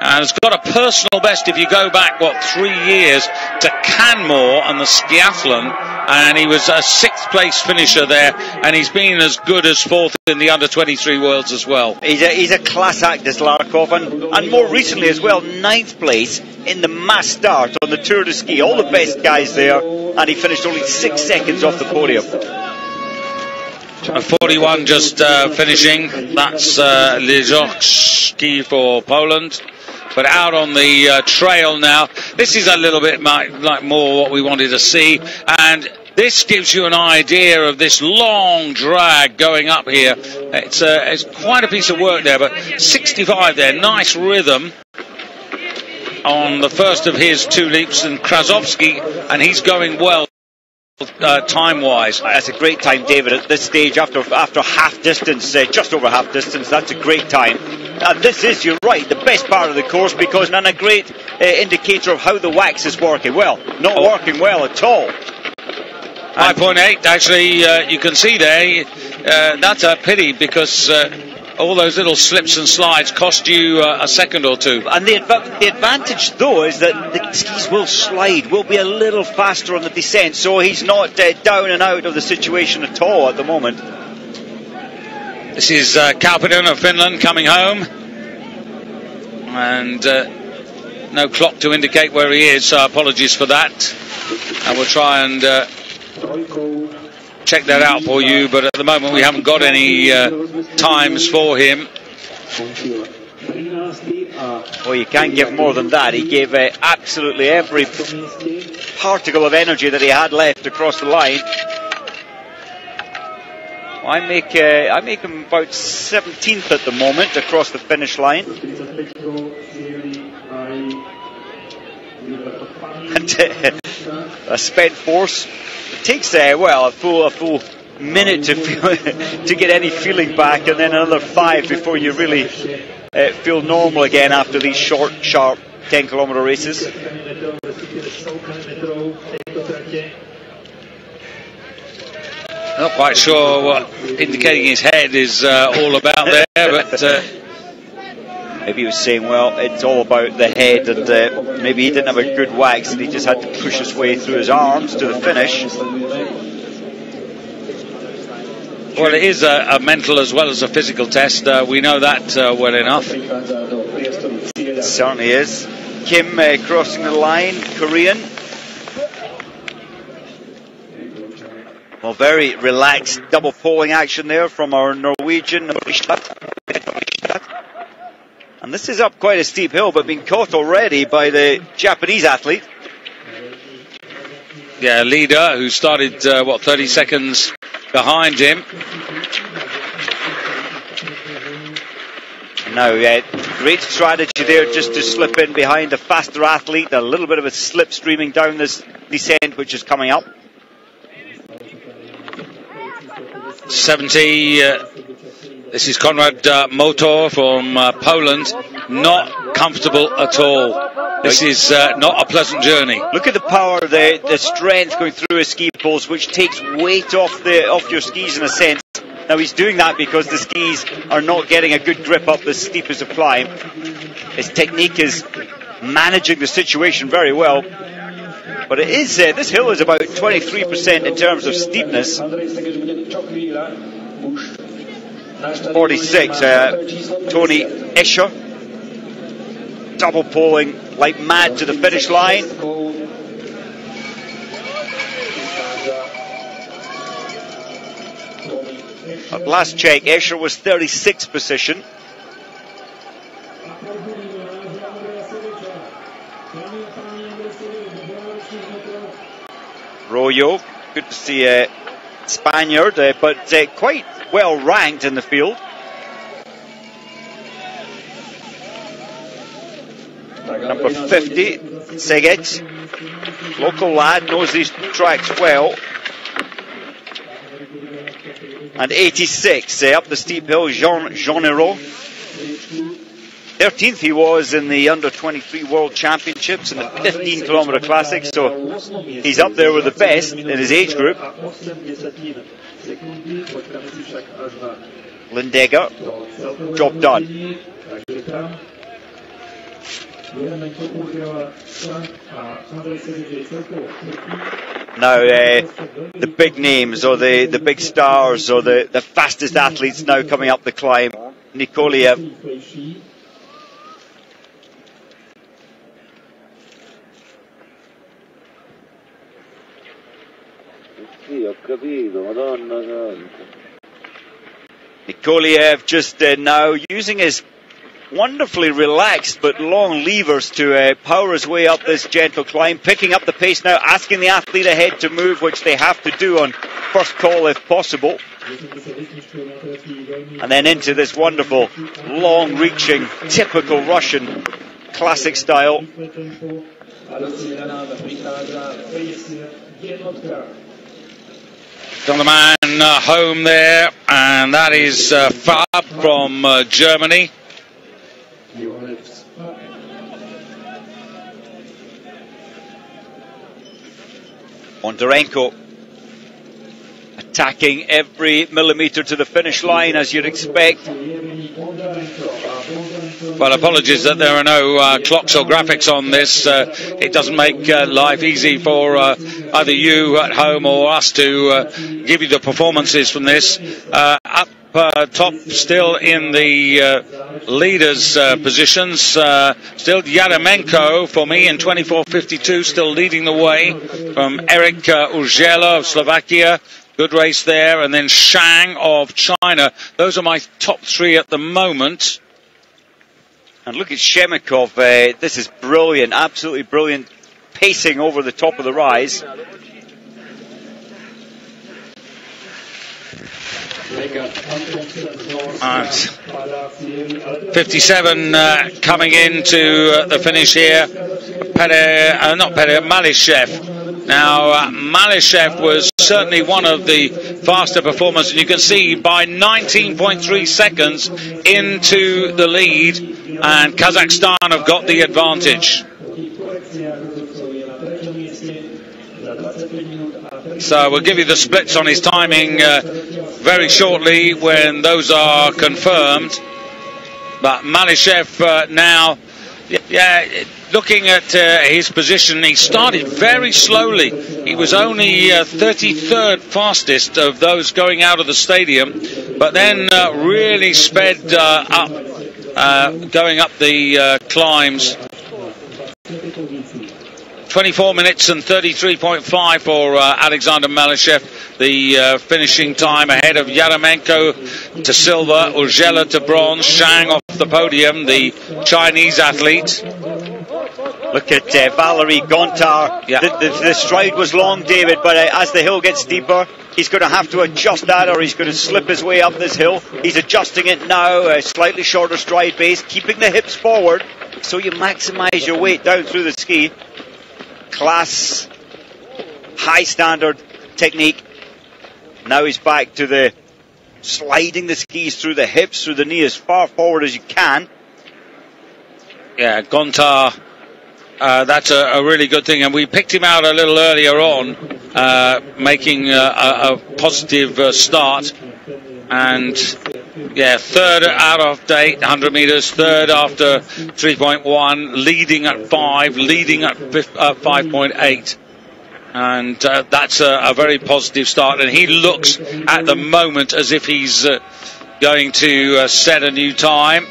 And has got a personal best, if you go back, 3 years, to Canmore and the skiathlon, and he was a 6th place finisher there, and he's been as good as 4th in the under-23 Worlds as well. He's a class act, this Larkov, and more recently as well, 9th place in the mass start on the Tour de Ski. All the best guys there, and he finished only 6 seconds off the podium. 41 just finishing. That's Lizochski for Poland. But out on the trail now. This is a little bit like more what we wanted to see. And this gives you an idea of this long drag going up here. It's quite a piece of work there, but 65 there, nice rhythm on the first of his two leaps, and Krasovsky, and he's going well time-wise. That's a great time, David, at this stage after half distance, just over half distance. That's a great time. And this is, you're right, the best part of the course, because and a great indicator of how the wax is working. Well, not working well at all. 5.8, actually, you can see there, that's a pity, because all those little slips and slides cost you a second or two. And the advantage, though, is that the skis will slide, will be a little faster on the descent, so he's not down and out of the situation at all at the moment. This is Kaupinen of Finland coming home, and no clock to indicate where he is, so apologies for that. And we'll try and check that out for you, but at the moment we haven't got any times for him. Well, you can't give more than that. He gave absolutely every particle of energy that he had left across the line. I make him about 17th at the moment across the finish line. And a spent force. It takes a full minute to get any feeling back, and then another 5 before you really feel normal again after these short, sharp 10-kilometer races. Not quite sure what indicating his head is all about there, but maybe he was saying, well, it's all about the head, and maybe he didn't have a good wax and he just had to push his way through his arms to the finish. Well, it is a mental as well as a physical test. We know that well enough. It certainly is. Kim crossing the line, Korean. Well, very relaxed double poling action there from our Norwegian. And this is up quite a steep hill, but being caught already by the Japanese athlete. Yeah, leader who started, 30 seconds behind him. Now, great strategy there just to slip in behind a faster athlete. A little bit of a slip streaming down this descent, which is coming up. 70. This is Konrad Motor from Poland. Not comfortable at all. This is not a pleasant journey. Look at the power, the strength going through his ski poles, which takes weight off your skis in a sense. Now he's doing that because the skis are not getting a good grip up the steepest of climb. His technique is managing the situation very well. But it is this hill is about 23% in terms of steepness. 46, Tony Escher, double poling like mad to the finish line. At last check, Escher was 36th position. Royo, good to see a Spaniard, but quite well ranked in the field. Number 50, Seged, local lad, knows these tracks well. And 86, up the steep hill, Jean Hero. 13th he was in the Under-23 World Championships in the 15-kilometer classic, so he's up there with the best in his age group. Lindegger, job done. Now the big names or the big stars or the fastest athletes now coming up the climb. Nikoliev. Sì, ho capito, Madonna Santa. Koliev just now using his wonderfully relaxed but long levers to power his way up this gentle climb, picking up the pace now, asking the athlete ahead to move, which they have to do on first call if possible. And then into this wonderful, long-reaching, typical Russian classic style. Got the man home there, and that is Fab from Germany. Bondarenko attacking every millimetre to the finish line, as you'd expect. Well, apologies that there are no clocks or graphics on this. It doesn't make life easy for either you at home or us to give you the performances from this. Up top, still in the leaders' positions. Still Yaremenko for me in 24.52, still leading the way from Eric Urgela of Slovakia. Good race there. And then Shang of China. Those are my top three at the moment. And look at Shemikov. This is brilliant, absolutely brilliant, pacing over the top of the rise. And 57 coming into the finish here. Malishev. Now, Malishev was certainly one of the faster performers, and you can see by 19.3 seconds into the lead, and Kazakhstan have got the advantage. So we'll give you the splits on his timing very shortly when those are confirmed. But Malishev now, looking at his position, he started very slowly. He was only 33rd fastest of those going out of the stadium, but then really sped up, going up the climbs. 24 minutes and 33.5 for Alexander Malishev, the finishing time ahead of Yaremenko to silver, Urgela to bronze, Shang off the podium, the Chinese athlete. Look at Valery Gontar. Yeah. The stride was long, David, but as the hill gets steeper, he's going to have to adjust that, or he's going to slip his way up this hill. He's adjusting it now, a slightly shorter stride base, keeping the hips forward, so you maximise your weight down through the ski. Class, high standard technique. Now he's back to the sliding the skis through the hips, through the knee, as far forward as you can. Yeah, Gontar, that's a really good thing, and we picked him out a little earlier on, making a positive start. And yeah, third out of 800 meters, third after 3.1, leading at 5, leading at 5.8. And that's a very positive start. And he looks at the moment as if he's going to set a new time.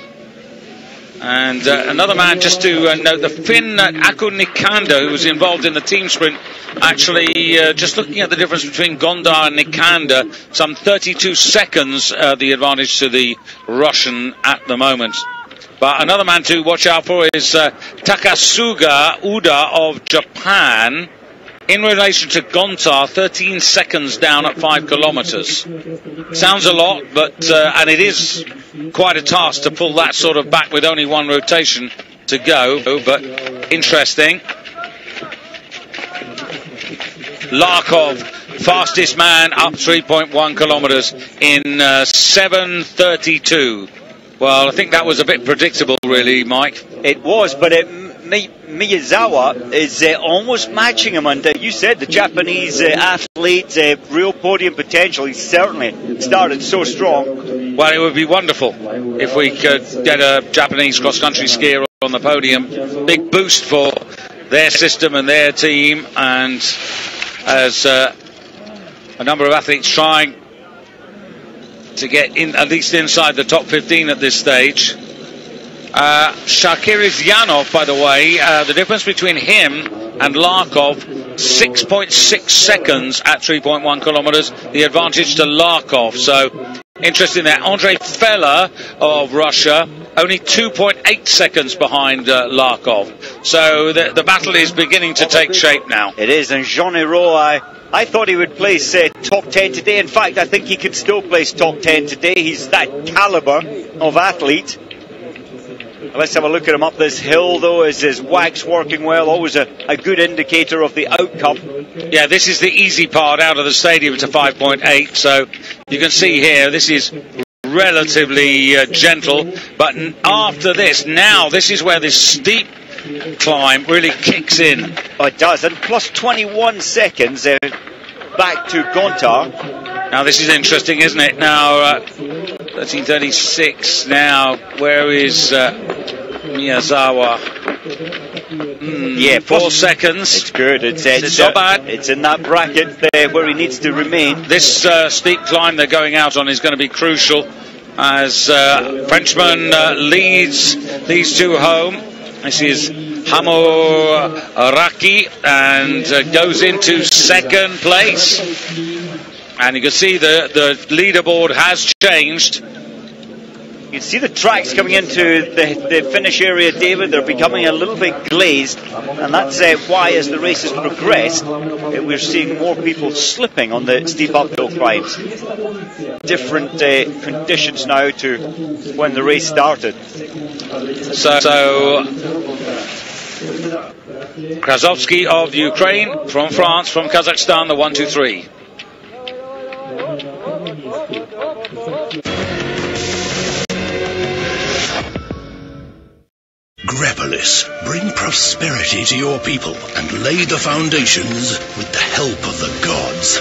And another man, just to note, the Finn Aku Nikander, who was involved in the team sprint, actually just looking at the difference between Gondar and Nikander, some 32 seconds the advantage to the Russian at the moment. But another man to watch out for is Takasuga Uda of Japan. In relation to Gontar, 13 seconds down at 5 kilometers. Sounds a lot, but and it is quite a task to pull that sort of back with only one rotation to go, but interesting. Larkov, fastest man, up 3.1 kilometers in 7:32. Well, I think that was a bit predictable, really, Mike. It was, but Miyazawa is almost matching him, and you said the Japanese athlete, real podium potential. He certainly started so strong. Well, it would be wonderful if we could get a Japanese cross-country skier on the podium. Big boost for their system and their team, and as a number of athletes trying to get in, at least inside the top 15 at this stage. Shakirizyanov, by the way, the difference between him and Larkov, 6.6 seconds at 3.1 kilometers, the advantage to Larkov. So Interesting there. Andrei Feller of Russia, only 2.8 seconds behind Larkov. So the battle is beginning to take shape now. It is, and Jean Hirault, I thought he would place top 10 today. In fact, I think he could still place top 10 today. He's that caliber of athlete. Let's have a look at him up this hill, though. Is his wax working well? Always a good indicator of the outcome. Yeah, this is the easy part out of the stadium to 5.8. So you can see here, this is relatively gentle. But after this, now this is where this steep climb really kicks in. Oh, it does. And plus 21 seconds back to Gontar. Now this is interesting, isn't it? Now 13:36. Now where is Miyazawa? Yeah, 4 seconds. It's good. It's not bad. It's in that bracket there where he needs to remain. This steep climb they're going out on is going to be crucial as Frenchman leads these two home. This is Hamoraki and goes into second place. And you can see the leaderboard has changed. You can see the tracks coming into the finish area, David. They're becoming a little bit glazed, and that's why, as the race has progressed, we're seeing more people slipping on the steep uphill climbs. Different conditions now to when the race started. So Krasovsky of Ukraine, from France, from Kazakhstan, the 1, 2, 3. Grepolis, bring prosperity to your people and lay the foundations with the help of the gods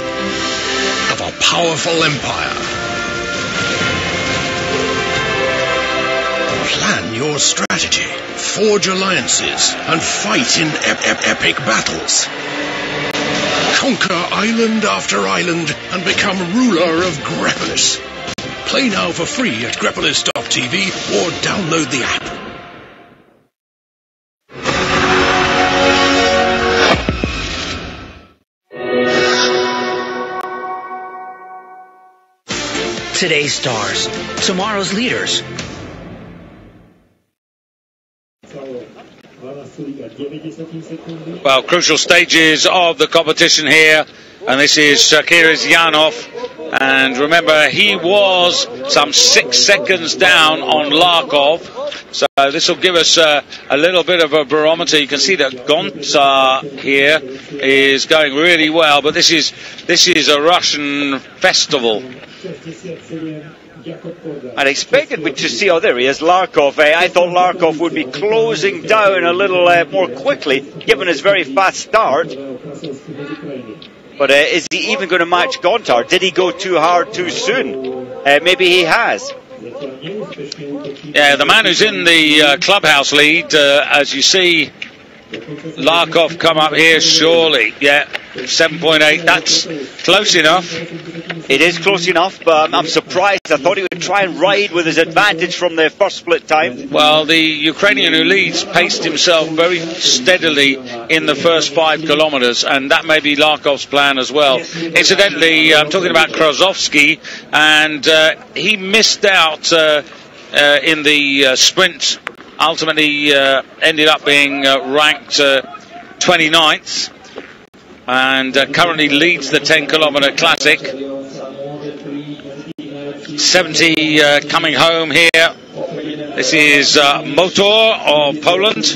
of a powerful empire. Plan your strategy, forge alliances, and fight in epic battles. Conquer island after island and become ruler of Grepolis. Play now for free at grepolis.tv or download the app. Today's stars, tomorrow's leaders. Well, crucial stages of the competition here, and this is Shakir-Zyanov, and remember he was some 6 seconds down on Larkov, so this will give us a little bit of a barometer. You can see that Gontar here is going really well, but this is a Russian festival. I'd expected to see, oh there he is, Larkov. I thought Larkov would be closing down a little more quickly, given his very fast start. But is he even going to match Gontar? Did he go too hard too soon? Maybe he has. Yeah, the man who's in the clubhouse lead, as you see Larkov come up here, surely. Yeah, 7.8, that's close enough. It is close enough, but I'm surprised. I thought he would try and ride with his advantage from the first split time. Well, the Ukrainian who leads paced himself very steadily in the first 5 kilometers, and that may be Larkov's plan as well. Incidentally, I'm talking about Krasovsky, and he missed out in the sprint. Ultimately ended up being ranked 29th, and currently leads the 10-kilometer classic. 70 coming home here. This is Motor of Poland,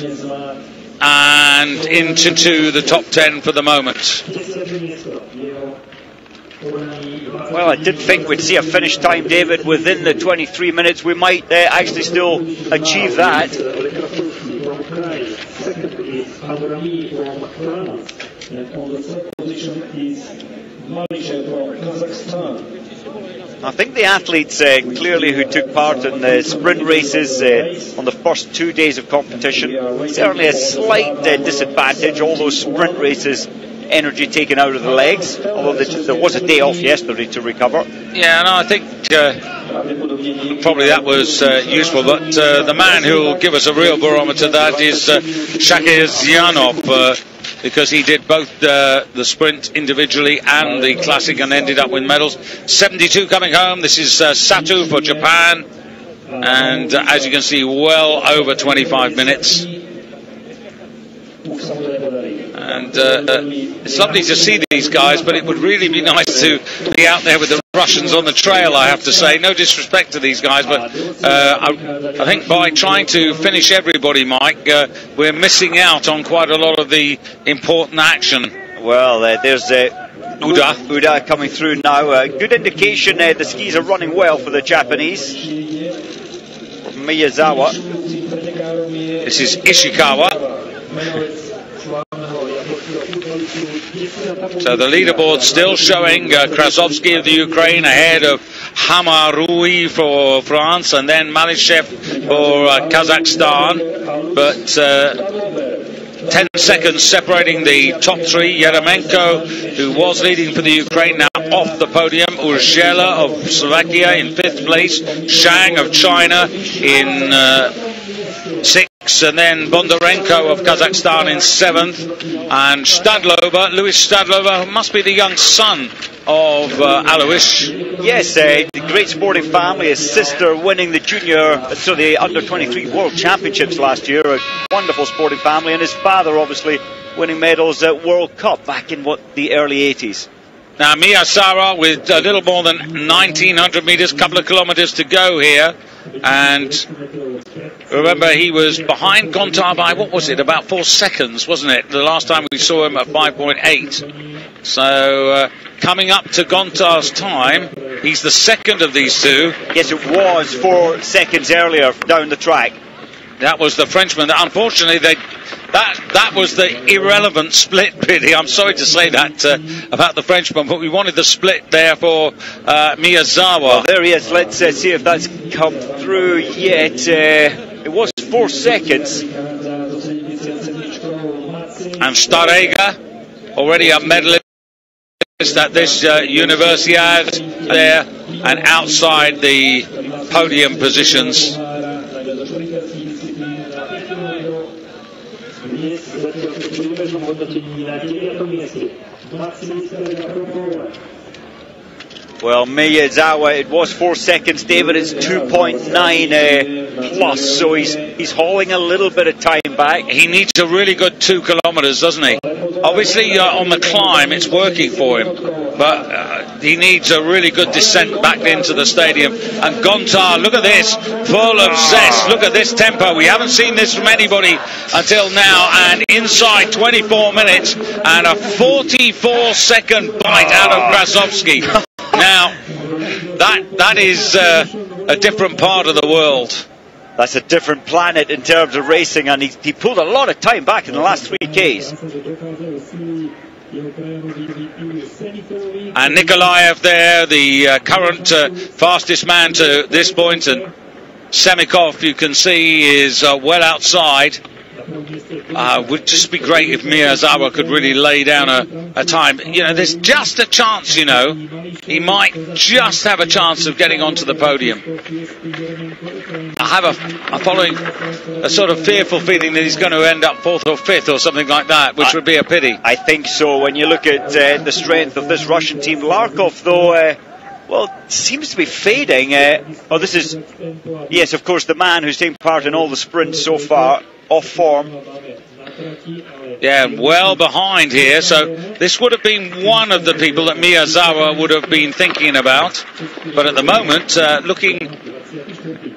and into the top 10 for the moment. Well, I did think we'd see a finish time, David, within the 23 minutes. We might actually still achieve that. I think the athletes clearly who took part in the sprint races on the first 2 days of competition, certainly a slight disadvantage, all those sprint races, energy taken out of the legs, although there was a day off yesterday to recover. Yeah, no, I think probably that was useful, but the man who will give us a real barometer, that is Shakir-Zyanov. because he did both the sprint individually and the classic and ended up with medals. 72 coming home. This is Sato for Japan. And as you can see, well over 25 minutes. And it's lovely to see these guys, but it would really be nice to be out there with the Russians on the trail, I have to say. No disrespect to these guys, but I think by trying to finish everybody, Mike, we're missing out on quite a lot of the important action. Well, there's Uda coming through now. Good indication the skis are running well for the Japanese. Miyazawa. This is Ishikawa. So the leaderboard still showing Krasovsky of the Ukraine ahead of Hamarui for France, and then Malishev for Kazakhstan. But 10 seconds separating the top three. Yeremenko, who was leading for the Ukraine, now off the podium. Urshela of Slovakia in 5th place. Shang of China in 6th. And then Bondarenko of Kazakhstan in 7th. And Stadlover, Louis Stadlover, who must be the young son of Alois. Yes, the great sporting family. His sister winning the under-23 World Championships last year. A wonderful sporting family. And his father, obviously, winning medals at World Cup back in the early 80s. Now, Miyazawa with a little more than 1,900 metres, couple of kilometres to go here. And remember, he was behind Gontar by, what was it, about 4 seconds, wasn't it? The last time we saw him at 5.8. So coming up to Gontar's time, he's the second of these two. Yes, it was 4 seconds earlier down the track. That was the Frenchman. Unfortunately, that was the irrelevant split, Biddy. I'm sorry to say that about the Frenchman, but we wanted the split there for Miyazawa. Well, there he is. Let's see if that's come through yet. It was 4 seconds. And Starega, already a medalist at this Universiades there, and outside the podium positions. Well, Miyazawa, it was 4 seconds, David. It's 2.9 plus, so he's hauling a little bit of time back. He needs a really good 2 kilometres, doesn't he? Obviously, on the climb, it's working for him, but he needs a really good descent back into the stadium. And Gontar, look at this, full of zest. Look at this tempo. We haven't seen this from anybody until now, and inside 24 minutes and a 44-second bite out of Krasovsky. Now, that is a different part of the world. That's a different planet in terms of racing, and he pulled a lot of time back in the last 3Ks. And Nikolaev there, the current fastest man to this point, and Semikov, you can see, is well outside. Would just be great if Miyazawa could really lay down a time. You know, there's just a chance, you know. He might just have a chance of getting onto the podium. I have a sort of fearful feeling that he's going to end up 4th or 5th or something like that, which would be a pity. I think so. When you look at the strength of this Russian team, Larkov, though, well, seems to be fading. This is, yes, of course, the man who's taken part in all the sprints so far, off form. Yeah, well behind here, so this would have been one of the people that Miyazawa would have been thinking about, but at the moment looking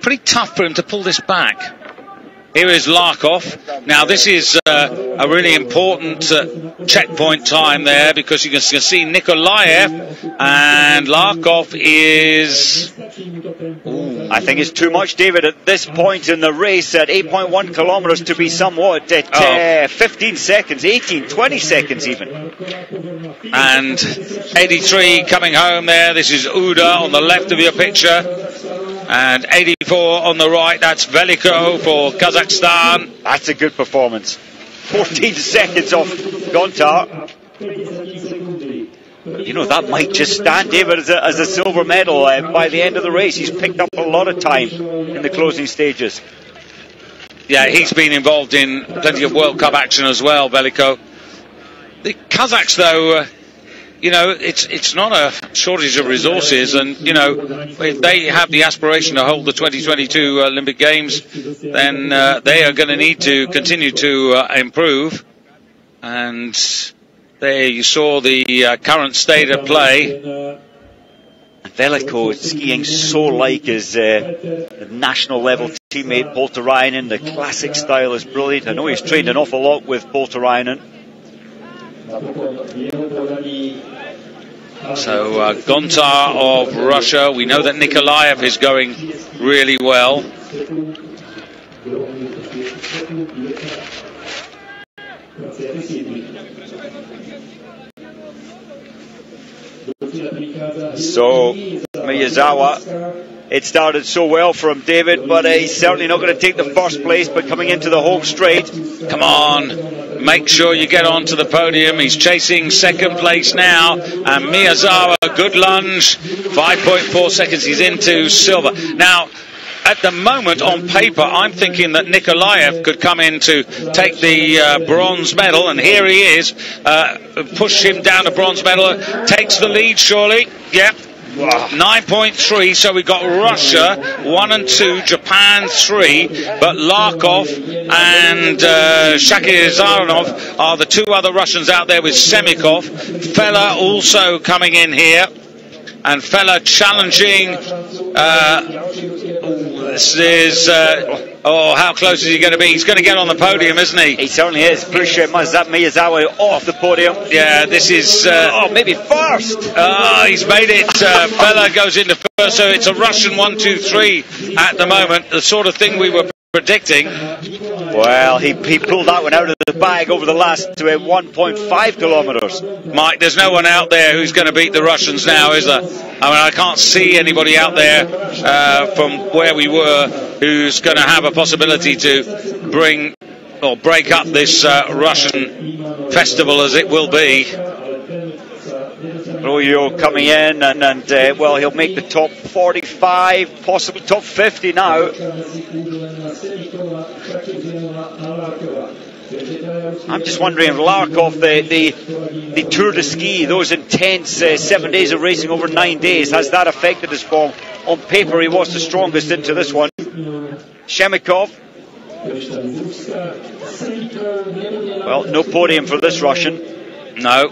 pretty tough for him to pull this back. Here is Larkov. Now this is a really important checkpoint time there, because you can see Nikolaev, and Larkov is... Ooh, I think it's too much, David, at this point in the race at 8.1 kilometres to be somewhat at 15 seconds, 18, 20 seconds even. And 83 coming home there. This is Uda on the left of your picture. And 84 on the right, that's Veliko for Kazakhstan. That's a good performance. 14 seconds off Gontar. You know, that might just stand David as a silver medal by the end of the race. He's picked up a lot of time in the closing stages. Yeah, he's been involved in plenty of World Cup action as well, Veliko. The Kazakhs, though, you know, it's not a shortage of resources, and you know, if they have the aspiration to hold the 2022 Olympic Games, then they are going to need to continue to improve. And there you saw the current state of play. Veliko skiing so like his national level teammate Polterainen. The classic style is brilliant. I know he's trained an awful lot with Polterainen. So Gontar of Russia, we know that Nikolaev is going really well. So Miyazawa, it started so well for him, David, but he's certainly not going to take the first place, but coming into the home straight. Come on, make sure you get onto the podium. He's chasing second place now, and Miyazawa, good lunge, 5.4 seconds, he's into silver. Now, at the moment, on paper, I'm thinking that Nikolaev could come in to take the bronze medal, and here he is. Push him down to bronze medal, takes the lead, surely. Yep. 9.3, so we've got Russia 1 and 2, Japan 3, but Larkov and Shakirizanov are the two other Russians out there with Semikov. Fella also coming in here, and Fella challenging. This is how close is he going to be? He's going to get on the podium, isn't he? He certainly is. Push Miyazawa off the podium. Yeah, this is maybe first. He's made it. Fella goes into first, so it's a Russian 1, 2, 3 at the moment. The sort of thing we were predicting. Well, he pulled that one out of the bag over the last 1.5 kilometres. Mike, there's no one out there who's going to beat the Russians now, is there? I mean, I can't see anybody out there from where we were who's going to have a possibility to bring or break up this Russian festival as it will be. Royo coming in, and well, he'll make the top 45, possibly top 50 now. I'm just wondering if Larkov, the Tour de Ski, those intense 7 days of racing over 9 days, has that affected his form? On paper, he was the strongest into this one. Shemikov. Well, no podium for this Russian. No.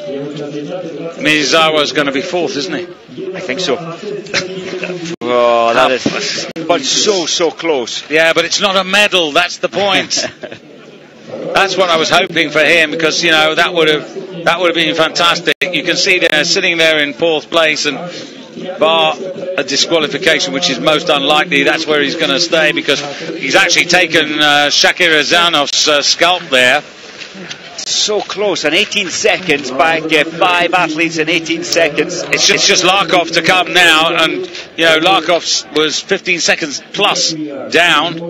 Miyazawa's going to be fourth, isn't he? I think so. Oh, that is, but so close. Yeah, but it's not a medal. That's the point. That's what I was hoping for him, because you know that would have been fantastic. You can see they're sitting there in fourth place, and bar a disqualification, which is most unlikely, that's where he's going to stay, because he's actually taken Shakirazanov's scalp there. So close, and 18 seconds back, 5 athletes in 18 seconds. It's just Larkov to come now, and you know Larkov was 15 seconds plus down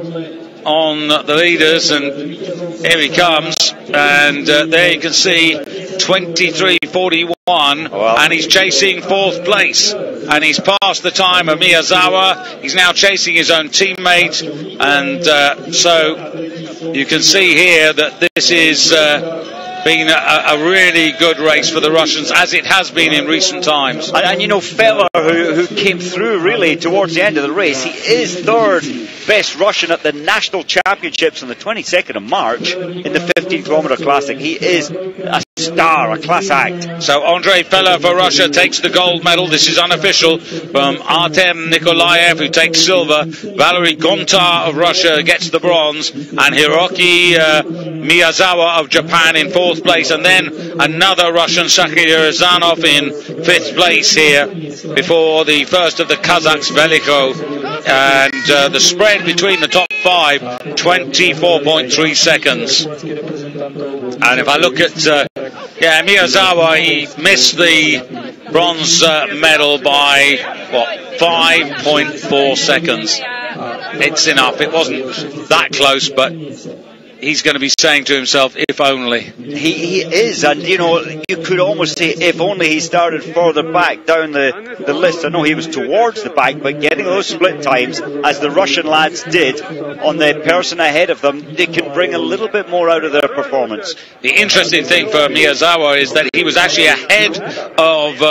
on the leaders, and here he comes, and there you can see 23.41, and he's chasing fourth place, and he's passed the time of Miyazawa. He's now chasing his own teammate, and so you can see here that this is been a really good race for the Russians, as it has been in recent times. And you know, Feller, who came through really towards the end of the race, he is third best Russian at the national championships on the 22nd of March in the 15-kilometre classic. He is a star, a class act. So Andrei Feller for Russia takes the gold medal. This is unofficial, from Artem Nikolaev, who takes silver. Valery Gontar of Russia gets the bronze, and Hiroki Miyazawa of Japan in fourth place, and then another Russian, Shakirizanov, in fifth place here before the first of the Kazakhs, Veliko. And the spread between the top five, 24.3 seconds. And if I look at Miyazawa, he missed the bronze medal by 5.4 seconds. It's enough. It wasn't that close, but he's going to be saying to himself, if only. He is, and you know, you could almost say if only he started further back down the list. I know he was towards the back, but getting those split times, as the Russian lads did on the person ahead of them, they can bring a little bit more out of their performance. The interesting thing for Miyazawa is that he was actually ahead of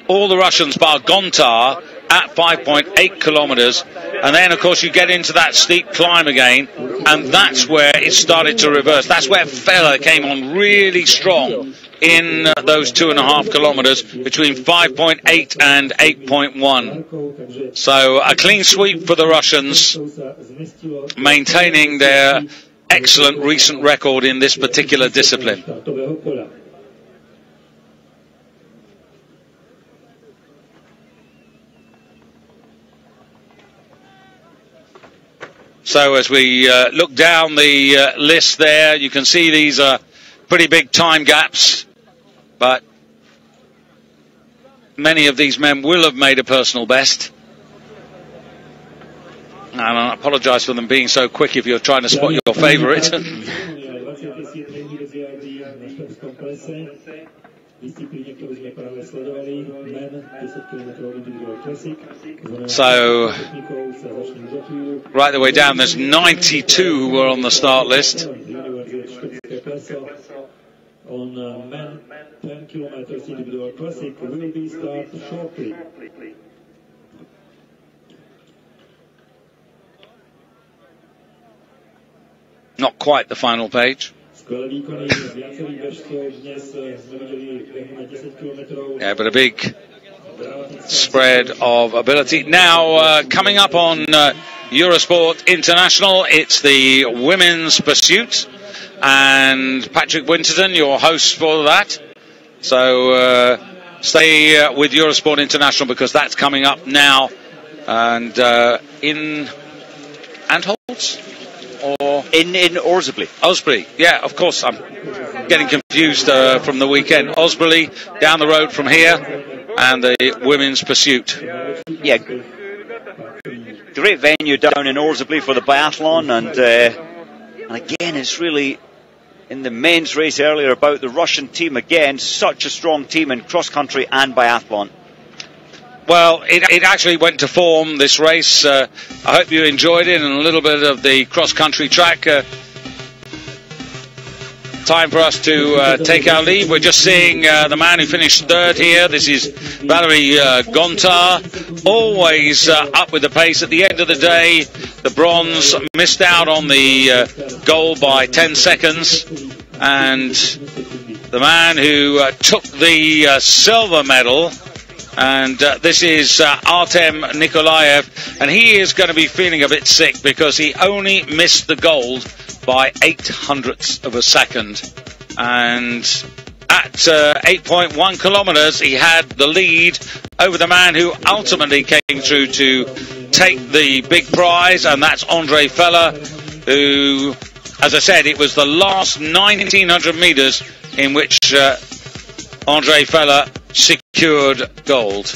all the Russians bar Gontar at 5.8 kilometres, and then of course you get into that steep climb again, and that's where it started to reverse. That's where Feller came on really strong in those 2.5 kilometres between 5.8 and 8.1. So a clean sweep for the Russians, maintaining their excellent recent record in this particular discipline. So as we look down the list there, you can see these are pretty big time gaps, but many of these men will have made a personal best. And I apologise for them being so quick if you're trying to spot your favourite. So, right the way down, there's 92 who were on the start list. On men 10 kilometers individual classic will be start shortly. Not quite the final page. Yeah, but a big spread of ability. Now, coming up on Eurosport International, it's the women's pursuit, and Patrick Winterton, your host for that. So stay with Eurosport International, because that's coming up now, and in Antholz? Or in Orsby. Osbury, yeah, of course. I'm getting confused from the weekend. Osbury, down the road from here, and the women's pursuit. Yeah, great venue down in Orsby for the biathlon, and again, it's really in the men's race earlier about the Russian team again. Such a strong team in cross country and biathlon. Well, it actually went to form, this race. I hope you enjoyed it, and a little bit of the cross-country track. Time for us to take our leave. We're just seeing the man who finished third here. This is Valery Gontar, always up with the pace. At the end of the day, the bronze missed out on the goal by 10 seconds. And the man who took the silver medal, and this is Artem Nikolaev, and he is going to be feeling a bit sick because he only missed the gold by 0.08 of a second. And at 8.1 kilometres, he had the lead over the man who ultimately came through to take the big prize, and that's Andre Feller, who, as I said, it was the last 1900 metres in which Andre Feller secured gold.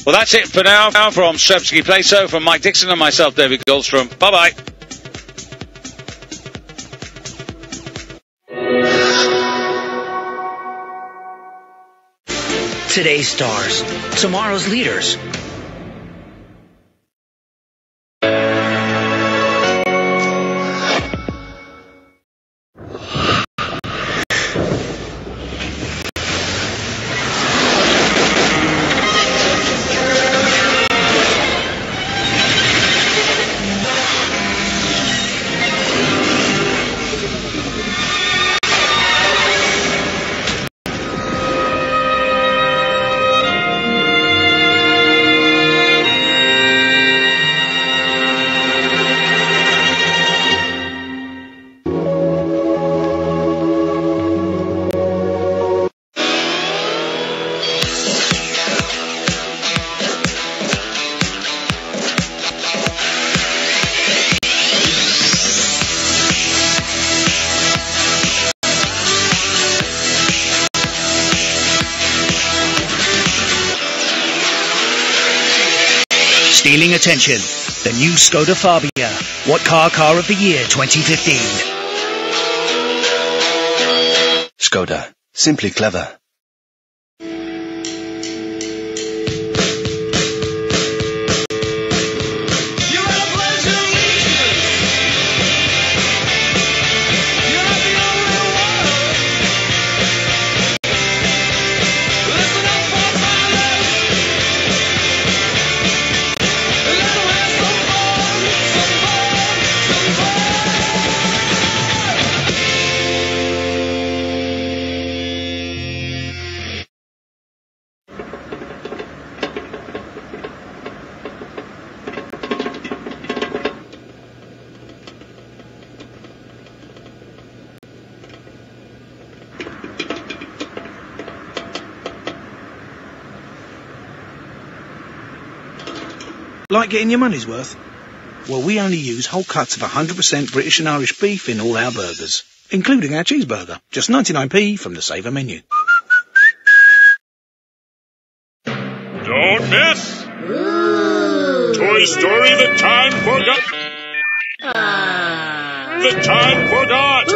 Well, that's it for now. From Strebsky Placeau, from Mike Dixon and myself, David Goldstrom. Bye-bye. Today's stars, tomorrow's leaders. Stealing attention, the new Skoda Fabia. What car of the year 2015? Skoda. Simply clever. Like getting your money's worth? Well, we only use whole cuts of 100% British and Irish beef in all our burgers, including our cheeseburger. Just 99p from the Saver menu. Don't miss! Toy Story, the time forgot. The time forgot.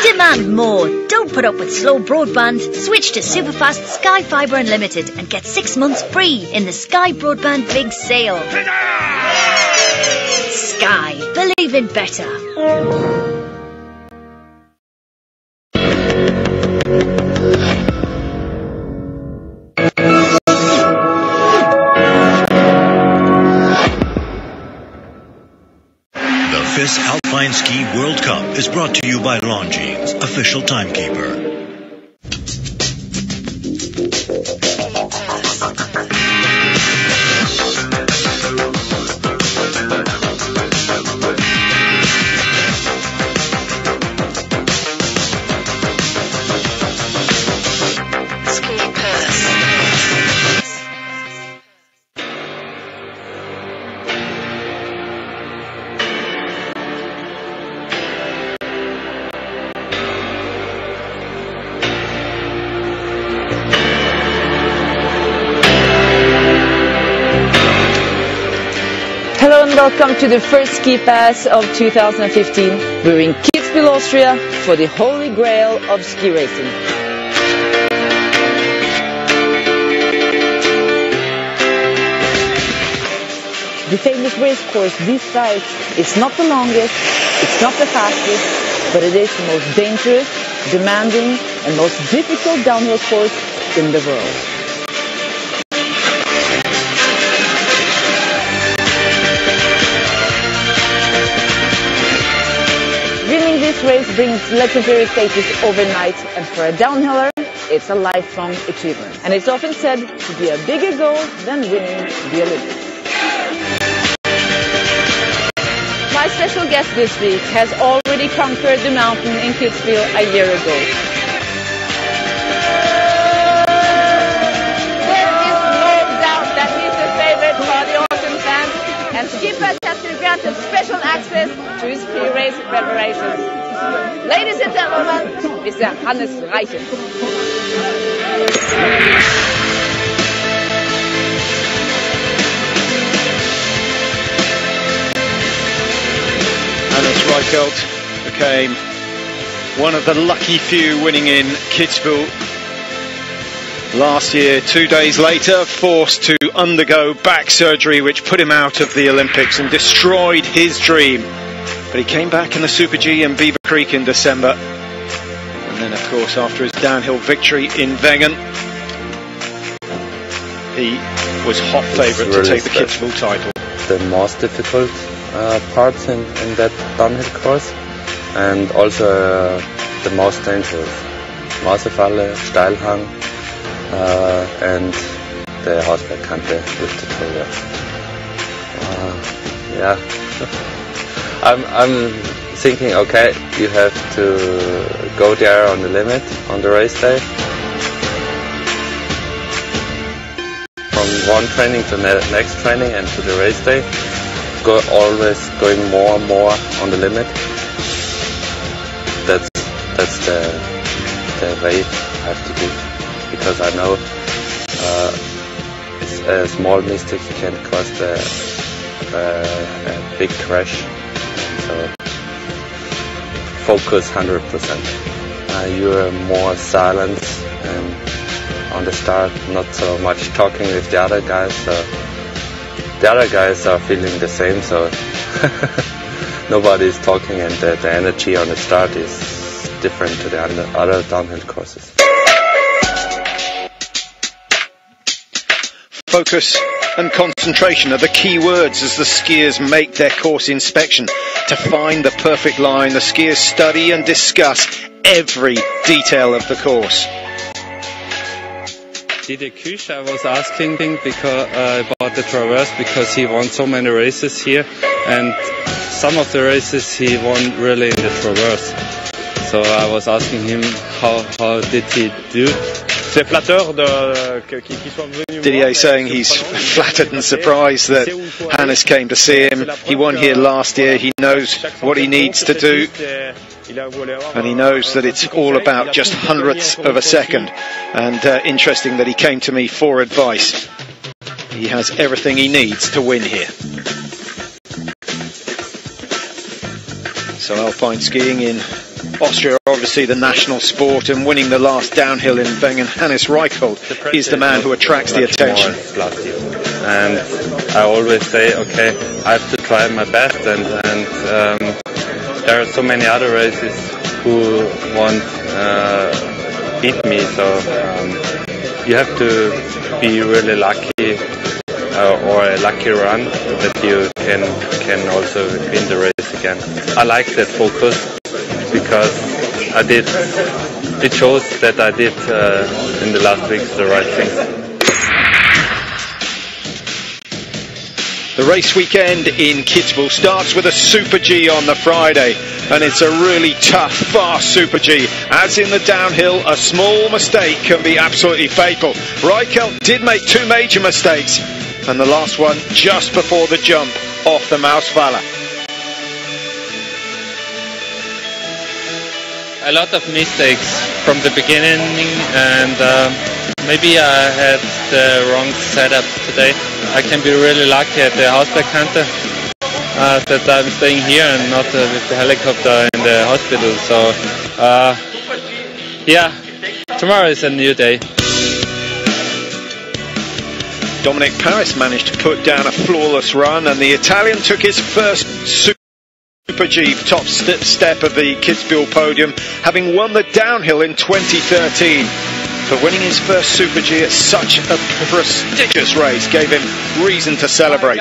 Demand more. Don't put up with slow broadband. Switch to superfast Sky Fibre Unlimited and get 6 months free in the Sky Broadband Big Sale. Sky. Believe in better. FIS Alpine Ski World Cup is brought to you by Longines, official timekeeper. Hello and welcome to the first ski pass of 2015. We're in Kitzbühel, Austria for the holy grail of ski racing. The famous race course this side is not the longest, it's not the fastest, but it is the most dangerous, demanding and most difficult downhill course in the world. Winning this race brings legendary status overnight, and for a downhiller, it's a lifelong achievement. And it's often said to be a bigger goal than winning the Olympics. My special guest this week has already conquered the mountain in Kitzbühel a year ago. There is no doubt that he's a favorite for the Austrian fans, and Ski Pass has been granted special access to his pre-race preparations. Ladies and gentlemen, Mr. Hannes Reichen. Hannes Reichelt became one of the lucky few winning in Kitzbühel last year. 2 days later, forced to undergo back surgery which put him out of the Olympics and destroyed his dream. But he came back in the Super G in Beaver Creek in December. And then, of course, after his downhill victory in Wengen, he was hot favourite to take the Kitzbühel title. The most difficult parts in that downhill course, and also the most dangerous. Mausefalle, Steilhang, and the horseback country with Tutorial. Yeah. I'm thinking, okay, you have to go there on the limit on the race day. From one training to the next training and to the race day, always going more and more on the limit. That's the way I have to do, because I know a small mistake can cause a big crash. so focus 100%. You're more silent and on the start, not so much talking with the other guys. So the other guys are feeling the same, so nobody is talking, and the energy on the start is different to the other downhill courses. Focus and concentration are the key words as the skiers make their course inspection. To find the perfect line, the skiers study and discuss every detail of the course. Didier Kusch, I was asking because about the traverse, because he won so many races here, and some of the races he won really in the traverse. So I was asking him how did he do. Didier saying he's flattered and surprised that Hannes came to see him. He won here last year. He knows what he needs to do, and he knows that it's all about just hundredths of a second. And interesting that he came to me for advice. He has everything he needs to win here. So alpine skiing in Austria, obviously the national sport, and winning the last downhill in Wengen, Hannes Reichhold is the man who attracts the attention. And I always say, okay, I have to try my best, and there are so many other races who won't beat me, so you have to be really lucky, or a lucky run, that you can also win the race again. I like that focus, because it shows that I did in the last weeks the right things. The race weekend in Kitzbühel starts with a Super G on the Friday, and it's a really tough, fast Super G. As in the downhill, a small mistake can be absolutely fatal. Reichelt did make two major mistakes, and the last one just before the jump off the Mausfaller. A lot of mistakes from the beginning, and maybe I had the wrong setup today. I can be really lucky at the Hausbergkante that I'm staying here and not with the helicopter in the hospital. So yeah, tomorrow is a new day. Dominic Paris managed to put down a flawless run, and the Italian took his first Super G top step of the Kitzbühel podium, having won the downhill in 2013. But winning his first Super G at such a prestigious race gave him reason to celebrate.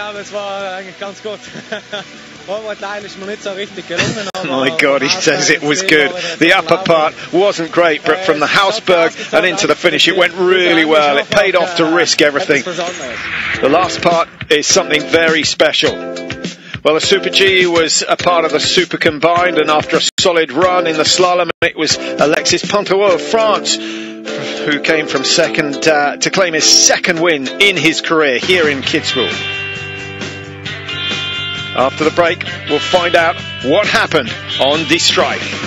My God, he says it was good. The upper part wasn't great, but from the Hausberg and into the finish it went really well. It paid off to risk everything. The last part is something very special. Well, the Super G was a part of the Super Combined, and after a solid run in the slalom, it was Alexis Pontereau of France who came from second to claim his second win in his career here in Kitzbühel. After the break, we'll find out what happened on Die Strife.